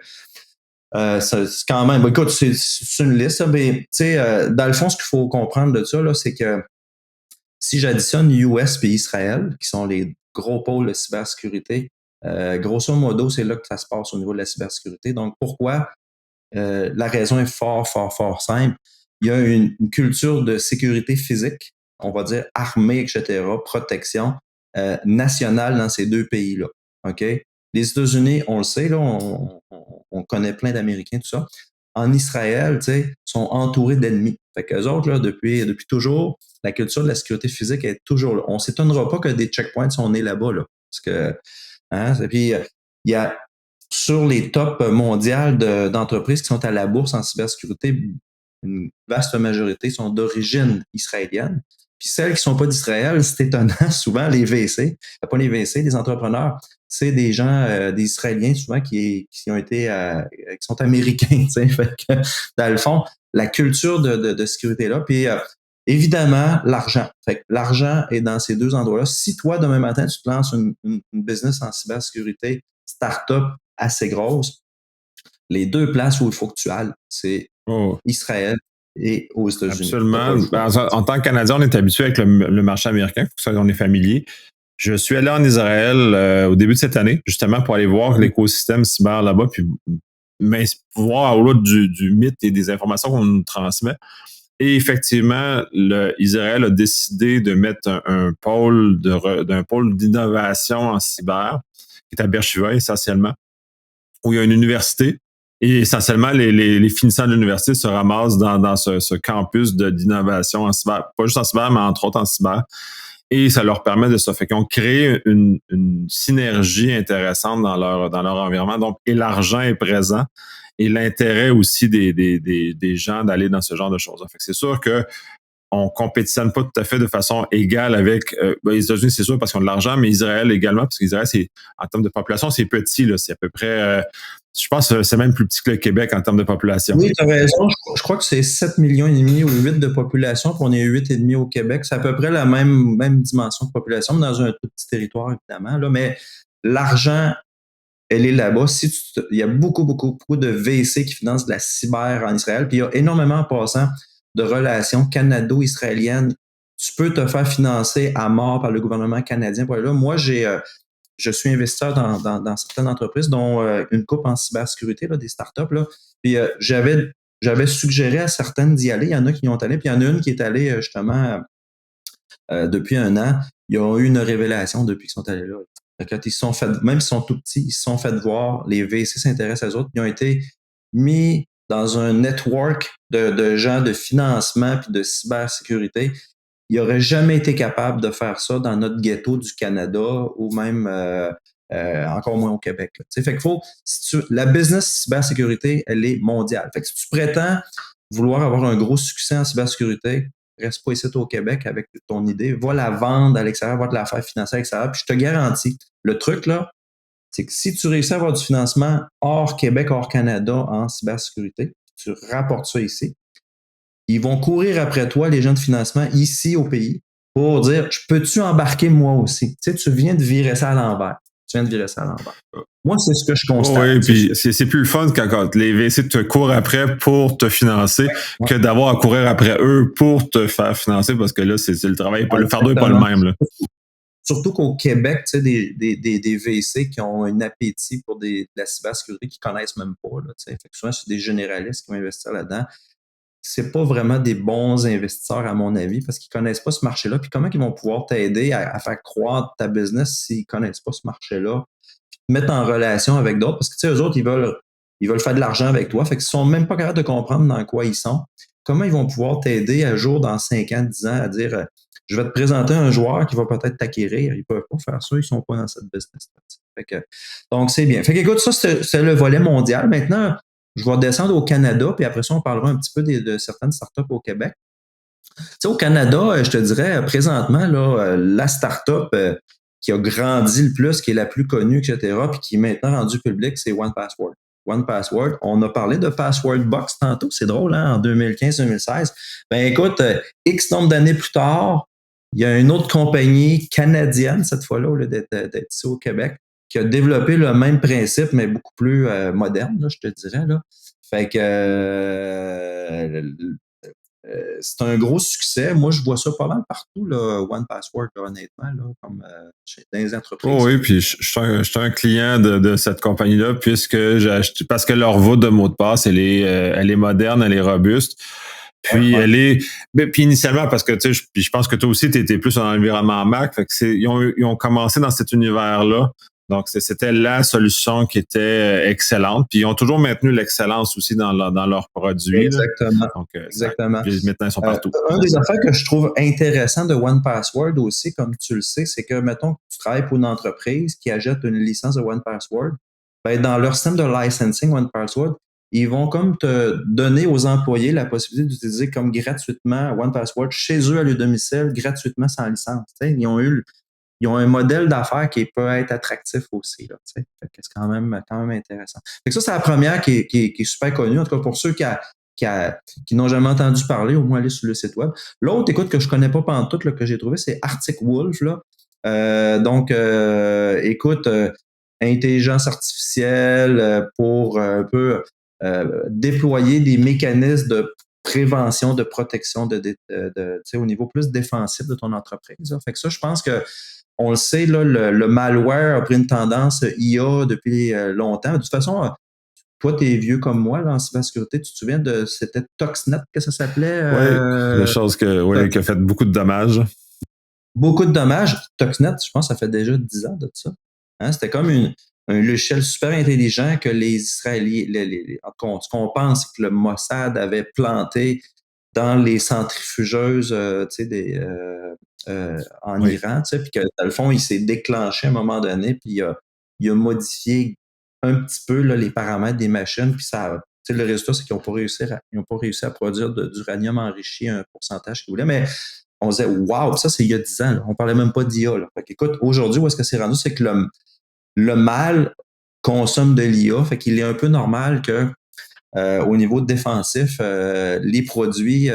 c'est quand même. Écoute, c'est une liste, là, mais tu sais, dans le fond, ce qu'il faut comprendre de ça, là, c'est que si j'additionne US et Israël, qui sont les gros pôles de cybersécurité, grosso modo, c'est là que ça se passe au niveau de la cybersécurité. Donc, pourquoi? La raison est fort, fort, fort simple. Il y a une culture de sécurité physique, on va dire armée, etc., protection nationale dans ces deux pays-là. OK? Les États-Unis, on le sait, là, on connaît plein d'Américains, tout ça. En Israël, tu sais, sont entourés d'ennemis. Fait qu'eux autres, là, depuis toujours, la culture de la sécurité physique est toujours là. On s'étonnera pas que des checkpoints sont nés là-bas, là. Parce que, hein, et puis, il y a sur les tops mondiales d'entreprises qui sont à la bourse en cybersécurité, une vaste majorité sont d'origine israélienne. Puis celles qui sont pas d'Israël, c'est étonnant, souvent les VC, pas les VC, les entrepreneurs, c'est des gens, des Israéliens souvent qui ont été, qui sont américains, tu sais. Fait que, dans le fond, la culture de sécurité là, puis évidemment, l'argent. Fait que l'argent est dans ces deux endroits-là. Si toi, demain matin, tu te lances une business en cybersécurité, start-up assez grosse, les deux places où il faut que tu ailles, c'est Israël et aux États-Unis. Absolument. En tant que Canadien, on est habitué avec le marché américain, on est familier. Je suis allé en Israël au début de cette année, justement pour aller voir l'écosystème cyber là-bas, puis voir au-delà du mythe et des informations qu'on nous transmet. Et effectivement, Israël a décidé de mettre d'un pôle d'innovation en cyber, qui est à Beersheba essentiellement, où il y a une université. Et essentiellement, les finissants de l'université se ramassent dans ce campus d'innovation en cyber, pas juste en cyber, mais entre autres en cyber. Et ça leur permet de ça. Fait qu'ils ont créé une synergie intéressante dans leur environnement. Donc, et l'argent est présent et l'intérêt aussi des gens d'aller dans ce genre de choses. Fait que c'est sûr que on compétitionne pas tout à fait de façon égale avec les États-Unis, c'est sûr parce qu'ils ont de l'argent, mais Israël également, parce qu'Israël, c'est en termes de population, c'est petit, là, c'est à peu près je pense que c'est même plus petit que le Québec en termes de population. Oui, tu as raison. Je crois que c'est 7 millions et demi ou 8 de population, puis on est 8,5 au Québec. C'est à peu près la même dimension de population, mais dans un tout petit territoire, évidemment. Là. Mais l'argent, elle est là-bas. Il y a beaucoup de VC qui financent de la cyber en Israël, puis il y a énormément en passant de relations canado-israéliennes. Tu peux te faire financer à mort par le gouvernement canadien pour aller là. Moi, je suis investisseur dans certaines entreprises, dont une coupe en cybersécurité, là, des startups. Là. Puis j'avais suggéré à certaines d'y aller. Il y en a qui y ont allé, puis il y en a une qui est allée justement depuis 1 an. Ils ont eu une révélation depuis qu'ils sont allés là. Quand ils se sont fait, même s'ils sont tout petits, ils se sont fait voir, les VC s'intéressent aux autres, ils ont été mis dans un network de gens de financement puis de cybersécurité. Ils n'auraient jamais été capables de faire ça dans notre ghetto du Canada ou même encore moins au Québec. Fait que la business cybersécurité, elle est mondiale. Fait que si tu prétends vouloir avoir un gros succès en cybersécurité, reste pas ici au Québec avec ton idée, va la vendre à l'extérieur, va te la faire financer à l'extérieur. Puis je te garantis, le truc là, c'est que si tu réussis à avoir du financement hors Québec, hors Canada en cybersécurité, tu rapportes ça ici, ils vont courir après toi, les gens de financement, ici au pays, pour dire, je peux-tu embarquer moi aussi? Tu sais, tu viens de virer ça à l'envers. Tu viens de virer ça à l'envers. Moi, c'est ce que je constate. Oui, puis c'est plus le fun quand les VC te courent après pour te financer que d'avoir à courir après eux pour te faire financer parce que là, c'est le travail, le fardeau n'est pas le même. Là. Surtout qu'au Québec, tu sais, des VC qui ont un appétit pour de la cybersécurité qu'ils connaissent même pas. Là, fait que souvent, c'est des généralistes qui vont investir là-dedans. C'est pas vraiment des bons investisseurs, à mon avis, parce qu'ils connaissent pas ce marché-là. Puis comment ils vont pouvoir t'aider à faire croître ta business s'ils connaissent pas ce marché-là? Puis te mettre en relation avec d'autres, parce que tu sais, eux autres, ils veulent faire de l'argent avec toi. Fait qu'ils sont même pas capables de comprendre dans quoi ils sont. Comment ils vont pouvoir t'aider à jour dans 5 ans, 10 ans, à dire je vais te présenter un joueur qui va peut-être t'acquérir. Ils peuvent pas faire ça, ils sont pas dans cette business. Donc, c'est bien. Fait qu'écoute, ça, c'est le volet mondial. Maintenant, je vais descendre au Canada, puis après ça, on parlera un petit peu de certaines startups au Québec. Tu sais, au Canada, je te dirais, présentement, là, la startup qui a grandi le plus, qui est la plus connue, etc., puis qui est maintenant rendue publique, c'est OnePassword. OnePassword, on a parlé de Password Box tantôt, c'est drôle, hein, en 2015-2016. Ben écoute, X nombre d'années plus tard, il y a une autre compagnie canadienne, cette fois-là, au lieu d'être ici au Québec, qui a développé le même principe, mais beaucoup plus moderne, là, je te dirais. Là. Fait que c'est un gros succès. Moi, je vois ça pas mal partout, là, OnePassword, là, honnêtement, là, comme dans les entreprises. Oh oui, puis je suis un client de cette compagnie-là, puisque j'ai acheté, parce que leur voûte de mot de passe, elle est moderne, elle est robuste. Puis elle est. Puis initialement, parce que tu sais, je pense que toi aussi, tu étais plus dans l'environnement Mac. Fait que ils ont commencé dans cet univers-là. Donc, c'était la solution qui était excellente. Puis ils ont toujours maintenu l'excellence aussi dans leurs produits. Exactement. Là. Donc, exactement. Puis maintenant, ils sont partout. Un des affaires que je trouve intéressant de OnePassword aussi, comme tu le sais, c'est que, mettons que tu travailles pour une entreprise qui achète une licence de OnePassword, ben, dans leur système de licensing OnePassword, ils vont comme te donner aux employés la possibilité d'utiliser comme gratuitement OnePassword chez eux à leur domicile, gratuitement sans licence. T'sais. Ils ont un modèle d'affaires qui peut être attractif aussi. Là, fait que c'est quand même intéressant. Fait que ça, c'est la première qui est super connue, en tout cas pour ceux qui n'ont jamais entendu parler, au moins aller sur le site web. L'autre, écoute, que je connais pas pantoute, là, que j'ai trouvé, c'est Arctic Wolf. Là. Écoute, intelligence artificielle pour un peu déployer des mécanismes de prévention, de protection au niveau plus défensif de ton entreprise. Là. Fait que ça, je pense que on le sait, là, le malware a pris une tendance IA depuis longtemps. De toute façon, toi, tu es vieux comme moi là, en cybersécurité. Tu te souviens c'était Stuxnet que ça s'appelait? Oui, quelque chose qui a fait beaucoup de dommages. Beaucoup de dommages. Stuxnet, je pense que ça fait déjà 10 ans de ça. Hein? C'était comme un logiciel super intelligent que les Israéliens, en tout cas, ce qu'on pense, c'est que le Mossad avait planté dans les centrifugeuses en Oui, Iran, puis que dans le fond, il s'est déclenché à un moment donné, puis il a modifié un petit peu là, les paramètres des machines, puis ça, le résultat, c'est qu'ils n'ont pas réussi à produire d'uranium enrichi à un pourcentage qu'ils voulaient, mais on disait, waouh, ça, c'est il y a 10 ans. Là. On parlait même pas d'IA. Là. Fait qu'écoute, aujourd'hui, où est-ce que c'est rendu? C'est que le mal consomme de l'IA. Fait qu'il est un peu normal que au niveau défensif, les produits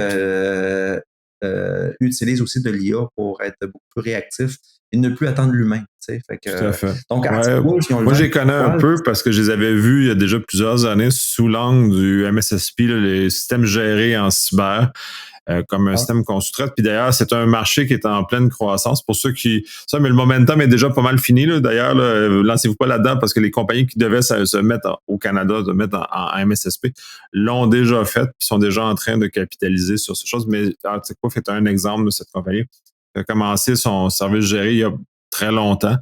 utilisent aussi de l'IA pour être beaucoup plus réactifs et ne plus attendre l'humain. Fait tout à que, fait. donc, Ouais. Ansible, ils ont le Moi, vent je du les connais un poil. peu parce que je les avais vus il y a déjà plusieurs années sous l'angle du MSSP, là, les systèmes gérés en cyber. Comme un Ah, système qu'on sous-traite. Puis d'ailleurs, c'est un marché qui est en pleine croissance. Pour ceux qui... Ça, mais le momentum est déjà pas mal fini. Là. D'ailleurs, là, lancez-vous pas là-dedans parce que les compagnies qui devaient se mettre au Canada, se mettre en MSSP, l'ont déjà fait, puis sont déjà en train de capitaliser sur ces choses. Mais Articof est un exemple de cette compagnie qui a commencé son service géré il y a très longtemps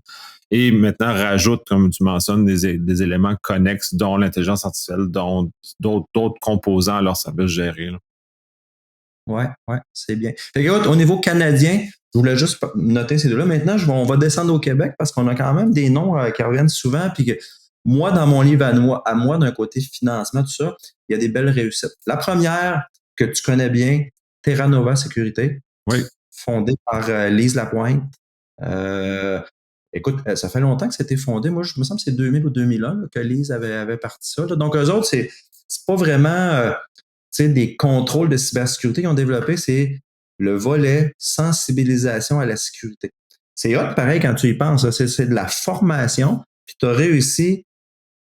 et maintenant rajoute, comme tu mentionnes, des éléments connexes, dont l'intelligence artificielle, dont d'autres composants à leur service géré. Là. ouais, c'est bien. Fait que, au niveau canadien, je voulais juste noter ces deux-là. Maintenant, on va descendre au Québec parce qu'on a quand même des noms qui reviennent souvent. Puis que moi, dans mon livre à moi, d'un côté financement, tout ça, il y a des belles réussites. La première que tu connais bien, Terra Nova Sécurité, Oui. fondée par Lise Lapointe. Euh, écoute, ça fait longtemps que c'était fondé. Moi, je me semble que c'est 2000 ou 2001 là, que Lise avait parti ça. Là. Donc, eux autres, c'est pas vraiment des contrôles de cybersécurité qu'ils ont développé, c'est le volet sensibilisation à la sécurité. C'est hot, pareil, quand tu y penses. C'est de la formation, puis tu as réussi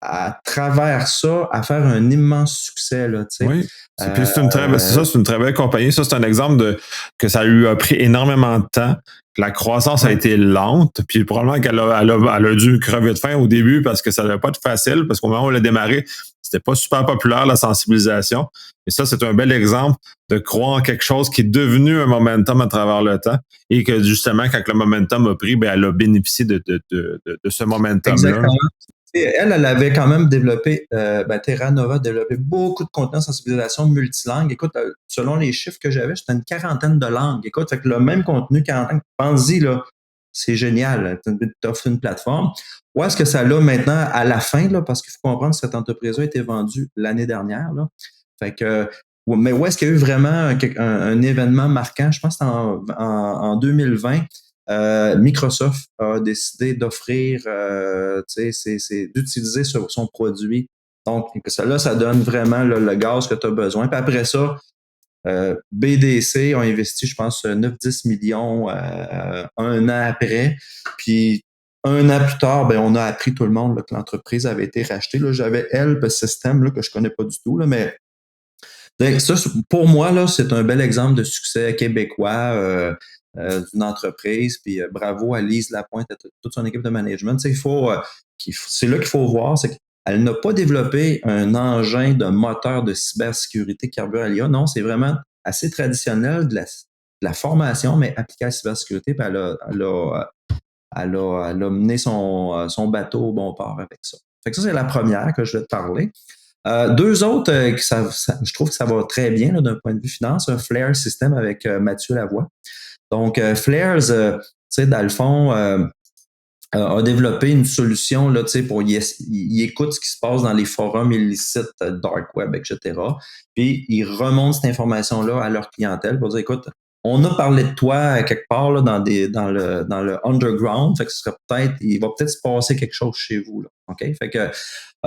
à travers ça à faire un immense succès. Là, Oui. Puis euh, c'est une très belle compagnie. Ça, c'est un exemple de que ça lui a pris énormément de temps. Que la croissance a ouais, été lente. Puis probablement elle a dû crever de faim au début parce que ça n'avait pas été facile. Parce qu'au moment où elle a démarré, c'était pas super populaire, la sensibilisation. Et ça, c'est un bel exemple de croire en quelque chose qui est devenu un momentum à travers le temps. Et que justement, quand le momentum a pris, ben, elle a bénéficié de ce momentum-là. exactement. Elle avait quand même développé, Terra Nova a développé beaucoup de contenu en sensibilisation multilingue. Écoute, selon les chiffres que j'avais, c'était une quarantaine de langues. Écoute, fait que le même contenu, quarantaine, pense-y, là, c'est génial. Tu offres une plateforme. Où est-ce que ça l'a maintenant à la fin, là, parce qu'il faut comprendre que cette entreprise a été vendue l'année dernière, là. Fait que, mais où est-ce qu'il y a eu vraiment un événement marquant? Je pense que c'était en 2020. Microsoft a décidé d'offrir, d'utiliser son produit. Donc, ça donne vraiment le gaz que tu as besoin. Puis après ça, BDC ont investi, je pense, 9-10 millions un an après. Puis un an plus tard, ben, on a appris tout le monde là, que l'entreprise avait été rachetée. Là, j'avais Help System là, que je connais pas du tout, là, mais donc, ça, pour moi, là, c'est un bel exemple de succès québécois d'une entreprise. Puis bravo à Lise Lapointe et toute son équipe de management. C'est là qu'il faut voir, c'est qu'elle n'a pas développé un engin de moteur de cybersécurité carbure à l'IA. Non, c'est vraiment assez traditionnel de la formation, mais appliquée à la cybersécurité. Puis elle a mené son bateau au bon port avec ça. Fait que ça, c'est la première que je vais te parler. Deux autres, je trouve que ça va très bien là, d'un point de vue finance, un Flare System avec Mathieu Lavoie. Donc, Flares, tu sais, dans le fond, a développé une solution là, pour il écoute ce qui se passe dans les forums illicites, dark web, etc. Puis il remonte cette information-là à leur clientèle pour dire, écoute, on a parlé de toi quelque part là, dans le underground, fait que ce serait il va peut-être se passer quelque chose chez vous. Là, OK? Fait que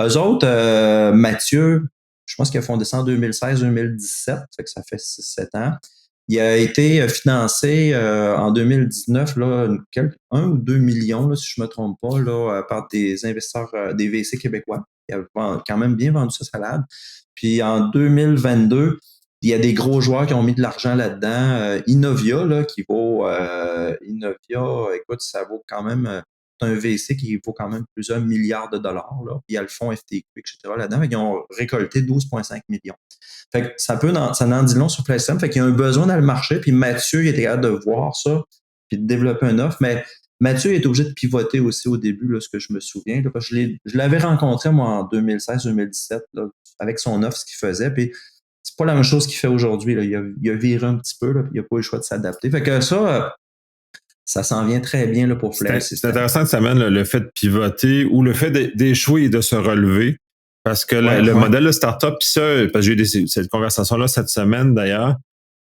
eux autres, Mathieu, je pense qu'il a fondé ça en 2016-2017, fait que ça fait 6-7 ans. Il a été financé en 2019, là, 1 ou 2 millions, là, si je ne me trompe pas, là, par des investisseurs, des VC québécois, qui avaient quand même bien vendu sa salade. Puis en 2022, il y a des gros joueurs qui ont mis de l'argent là-dedans. Innovia, là, qui vaut Innovia, écoute, ça vaut quand même as un VC qui vaut quand même plusieurs milliards de dollars. Là. Puis il y a le fonds FTQ, etc. là-dedans. Ils ont récolté 12,5 millions. Fait que ça en dit long sur PlayStation. Fait qu'il y a un besoin dans le marché. Puis Mathieu, il était capable de voir ça, puis de développer une offre. Mais Mathieu est obligé de pivoter aussi au début, là, ce que je me souviens. Là, parce que je l'avais rencontré, moi, en 2016-2017, avec son offre, ce qu'il faisait. Puis c'est pas la même chose qu'il fait aujourd'hui. Là. Il a viré un petit peu, là, puis il n'a pas eu le choix de s'adapter. Fait que ça s'en vient très bien là, pour Flare System. C'est intéressant que ça amène le fait de pivoter ou le fait d'échouer et de se relever. Parce que le modèle de startup, puis ça, parce que j'ai eu cette conversation-là cette semaine d'ailleurs,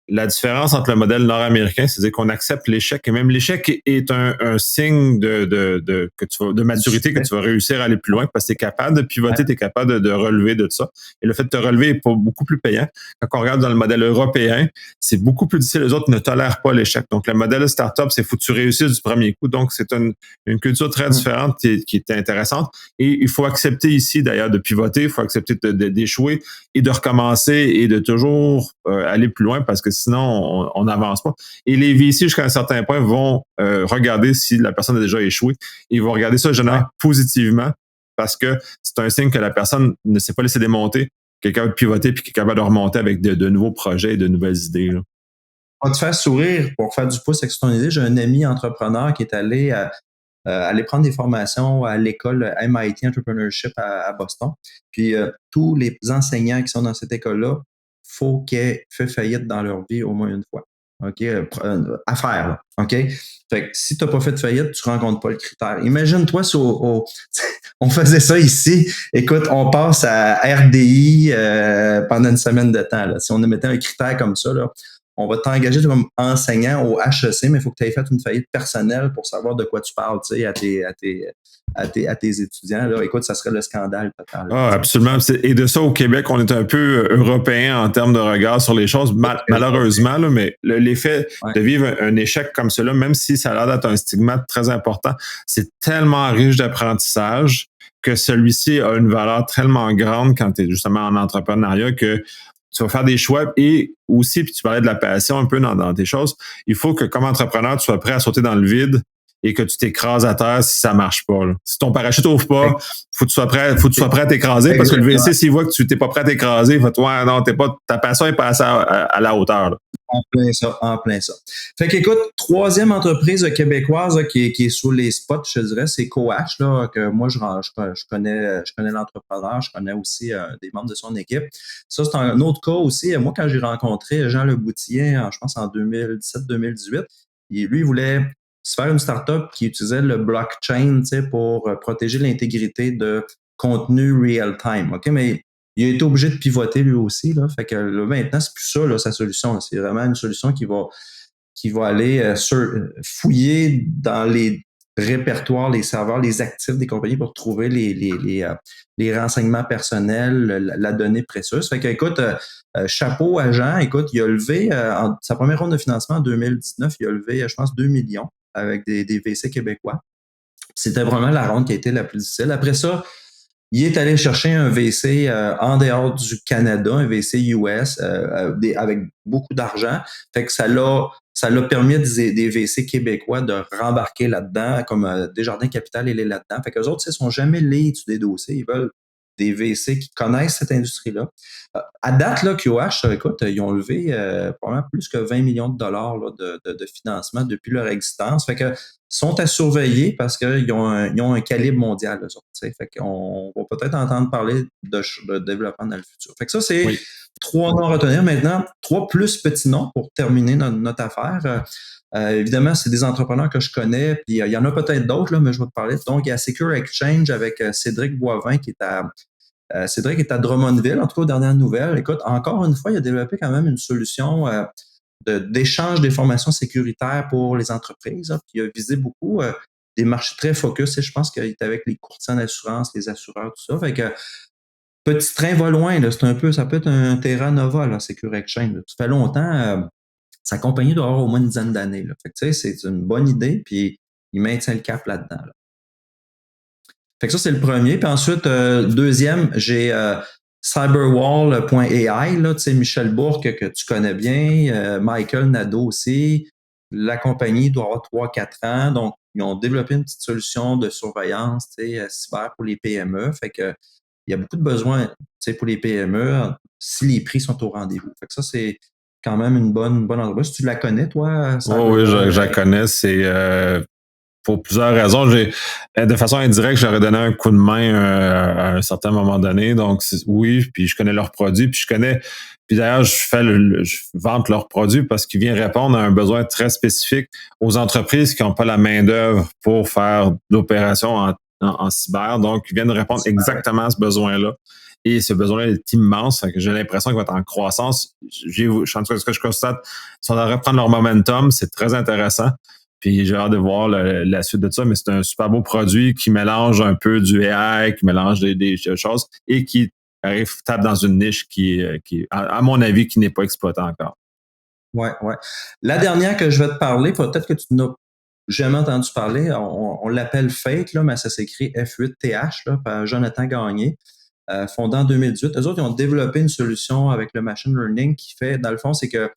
la différence entre le modèle nord-américain, c'est-à-dire qu'on accepte l'échec, et même l'échec est un signe de maturité, que tu vas réussir à aller plus loin, parce que tu es capable de pivoter, tu es capable de relever de ça. Et le fait de te relever est beaucoup plus payant. Quand on regarde dans le modèle européen, c'est beaucoup plus difficile. Les autres ne tolèrent pas l'échec. Donc, le modèle de startup, c'est faut que tu réussisses du premier coup. Donc, c'est une culture très différente qui est intéressante. Et il faut accepter ici, d'ailleurs, de pivoter, il faut accepter d'échouer et de recommencer et de toujours aller plus loin, parce que sinon, on n'avance pas. Et les VC, jusqu'à un certain point, vont regarder si la personne a déjà échoué. Ils vont regarder ça, généralement, positivement, parce que c'est un signe que la personne ne s'est pas laissé démonter, qui est capable de pivoter puis qui est capable de remonter avec de nouveaux projets et de nouvelles idées. Là. On va te faire sourire pour faire du pouce avec ton idée. J'ai un ami entrepreneur qui est allé aller prendre des formations à l'école MIT Entrepreneurship à Boston. Puis tous les enseignants qui sont dans cette école-là, faut qu'ils aient fait faillite dans leur vie au moins une fois. OK? À faire, là. OK? Fait que si tu n'as pas fait de faillite, tu ne rencontres pas le critère. Imagine-toi si on faisait ça ici. Écoute, on passe à RDI pendant une semaine de temps. Là. Si on mettait un critère comme ça, là, on va t'engager comme enseignant au HEC, mais il faut que tu aies fait une faillite personnelle pour savoir de quoi tu parles, tu sais, à tes étudiants. Là. Écoute, ça serait le scandale total. Ah, absolument. Et de ça, au Québec, on est un peu européen en termes de regard sur les choses, malheureusement, là, mais l'effet de vivre un échec comme cela, même si ça a l'air d'être un stigmate très important, c'est tellement riche d'apprentissage que celui-ci a une valeur tellement grande quand tu es justement en entrepreneuriat que tu vas faire des choix et aussi, puis tu parlais de la passion un peu dans tes choses, il faut que comme entrepreneur, tu sois prêt à sauter dans le vide et que tu t'écrases à terre si ça marche pas. Là. Si ton parachute ouvre pas, faut que tu sois prêt à t'écraser parce que le VC, s'il voit que tu t'es pas prêt à t'écraser, il va te dire, non, ta passion est passée à la hauteur. Là. En plein ça. Fait qu'écoute, troisième entreprise québécoise là, qui est sous les spots, je dirais, c'est Coach, là, que moi, je connais l'entrepreneur, je connais aussi des membres de son équipe. Ça, c'est un autre cas aussi. Moi, quand j'ai rencontré Jean Leboutillier, je pense en 2017-2018, lui, il voulait se faire une startup qui utilisait le blockchain pour protéger l'intégrité de contenu real-time. OK? Mais il a été obligé de pivoter lui aussi. Là. Fait que là, maintenant, c'est plus ça, là, sa solution. C'est vraiment une solution qui va aller fouiller dans les répertoires, les serveurs, les actifs des compagnies pour trouver les renseignements personnels, la donnée précieuse. Fait que, écoute, chapeau à Jean. Écoute, il a levé, sa première ronde de financement en 2019, il a levé, je pense, 2 millions avec des VC québécois. C'était vraiment la ronde qui a été la plus difficile. Après ça, il est allé chercher un VC en dehors du Canada, un VC US avec beaucoup d'argent. Fait que ça l'a permis à des VC québécois de rembarquer là-dedans, comme Desjardins Capital, il est là-dedans. Fait qu'eux autres, ils ne sont jamais allés étudier des dossiers. Ils veulent des VC qui connaissent cette industrie-là. À date, là, QH, écoute, ils ont levé probablement plus que 20 millions de dollars là, de financement depuis leur existence. Fait que sont à surveiller parce qu'ils ont un calibre mondial, eux autres. Fait qu'on va peut-être entendre parler de développement dans le futur. Fait que ça, c'est 3 noms à retenir. Maintenant, 3 plus petits noms pour terminer notre affaire. Évidemment, c'est des entrepreneurs que je connais, puis il y en a peut-être d'autres, là, mais je vais te parler. Donc, il y a Secure Exchange avec Cédric Boivin qui est Cédric est à Drummondville, en tout cas aux dernières nouvelles. Écoute, encore une fois, il a développé quand même une solution d'échange d'informations sécuritaires pour les entreprises. Puis il a visé beaucoup des marchés très focus. Et je pense qu'il est avec les courtiers en assurance, les assureurs, tout ça. Fait que petit train va loin. Là, ça peut être un Terra Nova, là, Secure Exchange. Là. Ça fait longtemps. Sa compagnie doit avoir au moins une dizaine d'années. Là. Fait que, c'est une bonne idée, puis il maintient le cap là-dedans. Là. Fait que ça, c'est le premier. Puis ensuite, deuxième, j'ai cyberwall.ai, là, tu sais, Michel Bourque, que tu connais bien, Michael Nadeau aussi. La compagnie doit avoir 3-4 ans. Donc, ils ont développé une petite solution de surveillance, cyber pour les PME. Fait que il y a beaucoup de besoins, pour les PME si les prix sont au rendez-vous. Fait que ça, c'est quand même une bonne entreprise. Tu la connais, toi, Oui, je la connais. C'est pour plusieurs raisons. De façon indirecte, j'aurais donné un coup de main à un certain moment donné. Donc, oui, puis je connais leurs produits, puis d'ailleurs, je vante leurs produits parce qu'ils viennent répondre à un besoin très spécifique aux entreprises qui n'ont pas la main-d'œuvre pour faire de l'opération en cyber. Donc, ils viennent répondre exactement à ce besoin-là. Et ce besoin-là est immense. J'ai l'impression qu'il va être en croissance. En tout cas, ce que je constate, ils sont en train de reprendre leur momentum. C'est très intéressant. Puis j'ai hâte de voir la suite de ça, mais c'est un super beau produit qui mélange un peu du AI, qui mélange des choses et qui tape dans une niche qui à mon avis, qui n'est pas exploitée encore. Ouais. La dernière que je vais te parler, peut-être que tu n'as jamais entendu parler, on l'appelle Fate, là, mais ça s'écrit F8TH, là, par Jonathan Gagné, fondé en 2018. Eux autres, ils ont développé une solution avec le machine learning qui fait, dans le fond, c'est que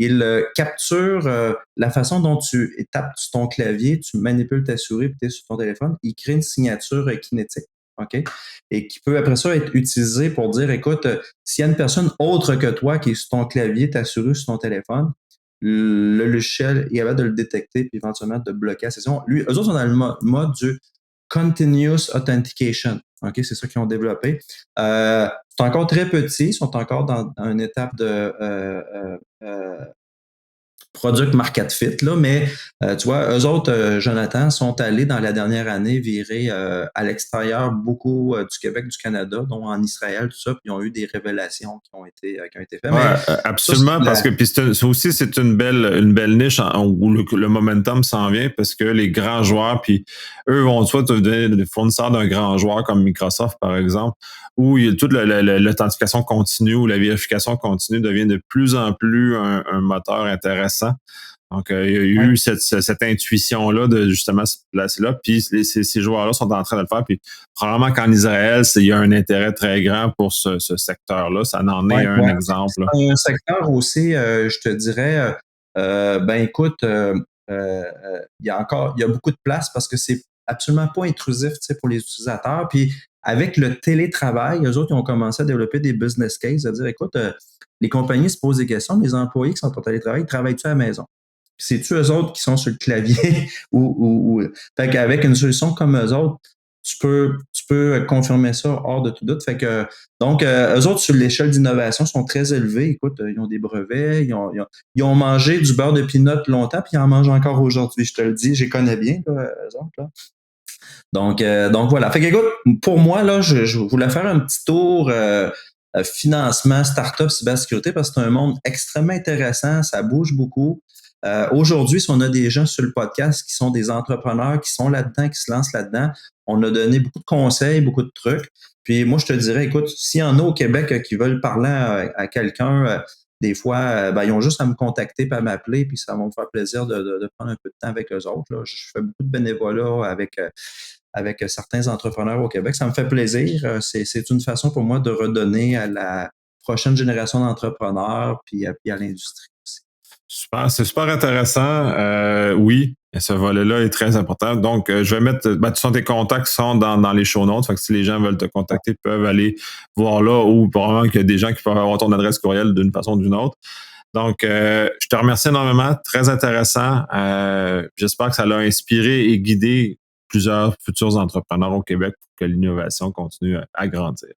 il capture la façon dont tu tapes sur ton clavier, tu manipules ta souris et tu es sur ton téléphone. Il crée une signature kinétique, OK? Et qui peut après ça être utilisée pour dire, écoute, s'il y a une personne autre que toi qui est sur ton clavier, ta souris sur ton téléphone, le logiciel est capable de le détecter puis éventuellement de bloquer la session. Eux autres sont dans le mode du Continuous Authentication. OK, c'est ça qu'ils ont développé. C'est encore très petit, ils sont encore dans une étape de product market fit, là, mais tu vois, eux autres, Jonathan, sont allés dans la dernière année virer à l'extérieur beaucoup du Québec, du Canada, dont en Israël, tout ça, puis ils ont eu des révélations qui ont été faites. Ouais, absolument, parce que puis c'est une belle niche où le momentum s'en vient parce que les grands joueurs, puis eux vont soit devenir des fournisseurs d'un grand joueur comme Microsoft, par exemple, où il y a toute l'authentification continue ou la vérification continue devient de plus en plus un moteur intéressant. Donc, il y a eu cette intuition-là de justement se placer là. Puis ces joueurs-là sont en train de le faire. Puis probablement qu'en Israël, il y a un intérêt très grand pour ce secteur-là. Ça en est un exemple. C'est un secteur aussi, je te dirais, écoute, il y a beaucoup de place parce que c'est absolument pas intrusif pour les utilisateurs. Puis avec le télétravail, eux autres, ils ont commencé à développer des business cases, à dire, écoute, les compagnies se posent des questions, les employés qui sont en télétravail, travaillent-tu à la maison? C'est-tu eux autres qui sont sur le clavier ou fait qu'avec une solution comme eux autres, tu peux confirmer ça hors de tout doute. Fait que donc eux autres sur l'échelle d'innovation sont très élevés. Écoute, ils ont des brevets, ils ont mangé du beurre de pinot longtemps, puis ils en mangent encore aujourd'hui. Je te le dis, je les connais bien, là, eux autres, là. Donc voilà. Fait que écoute, pour moi là, je voulais faire un petit tour. Financement, start-up, cybersécurité, parce que c'est un monde extrêmement intéressant, ça bouge beaucoup. Aujourd'hui, si on a des gens sur le podcast qui sont des entrepreneurs, qui sont là-dedans, qui se lancent là-dedans, on a donné beaucoup de conseils, beaucoup de trucs. Puis moi, je te dirais, écoute, s'il y en a au Québec qui veulent parler à quelqu'un, des fois, ils ont juste à me contacter et à m'appeler, puis ça va me faire plaisir de prendre un peu de temps avec eux autres. Là. Je fais beaucoup de bénévolat avec certains entrepreneurs au Québec. Ça me fait plaisir. C'est une façon pour moi de redonner à la prochaine génération d'entrepreneurs puis à l'industrie aussi. Super, c'est super intéressant. Oui, ce volet-là est très important. Donc, je vais mettre, tes contacts sont dans les show notes. Fait que si les gens veulent te contacter, ils peuvent aller voir là ou probablement qu'il y a des gens qui peuvent avoir ton adresse courriel d'une façon ou d'une autre. Donc, je te remercie énormément. Très intéressant. J'espère que ça l'a inspiré et guidé plusieurs futurs entrepreneurs au Québec pour que l'innovation continue à grandir.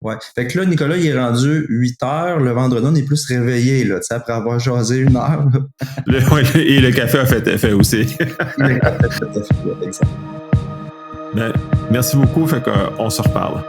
Ouais. Fait que là, Nicolas, il est rendu 8 heures. Le vendredi, on est plus réveillé, là, après avoir jasé 1 heure. Et le café a fait effet aussi. Le café a fait effet, exact. Merci beaucoup. Fait qu'on se reparle.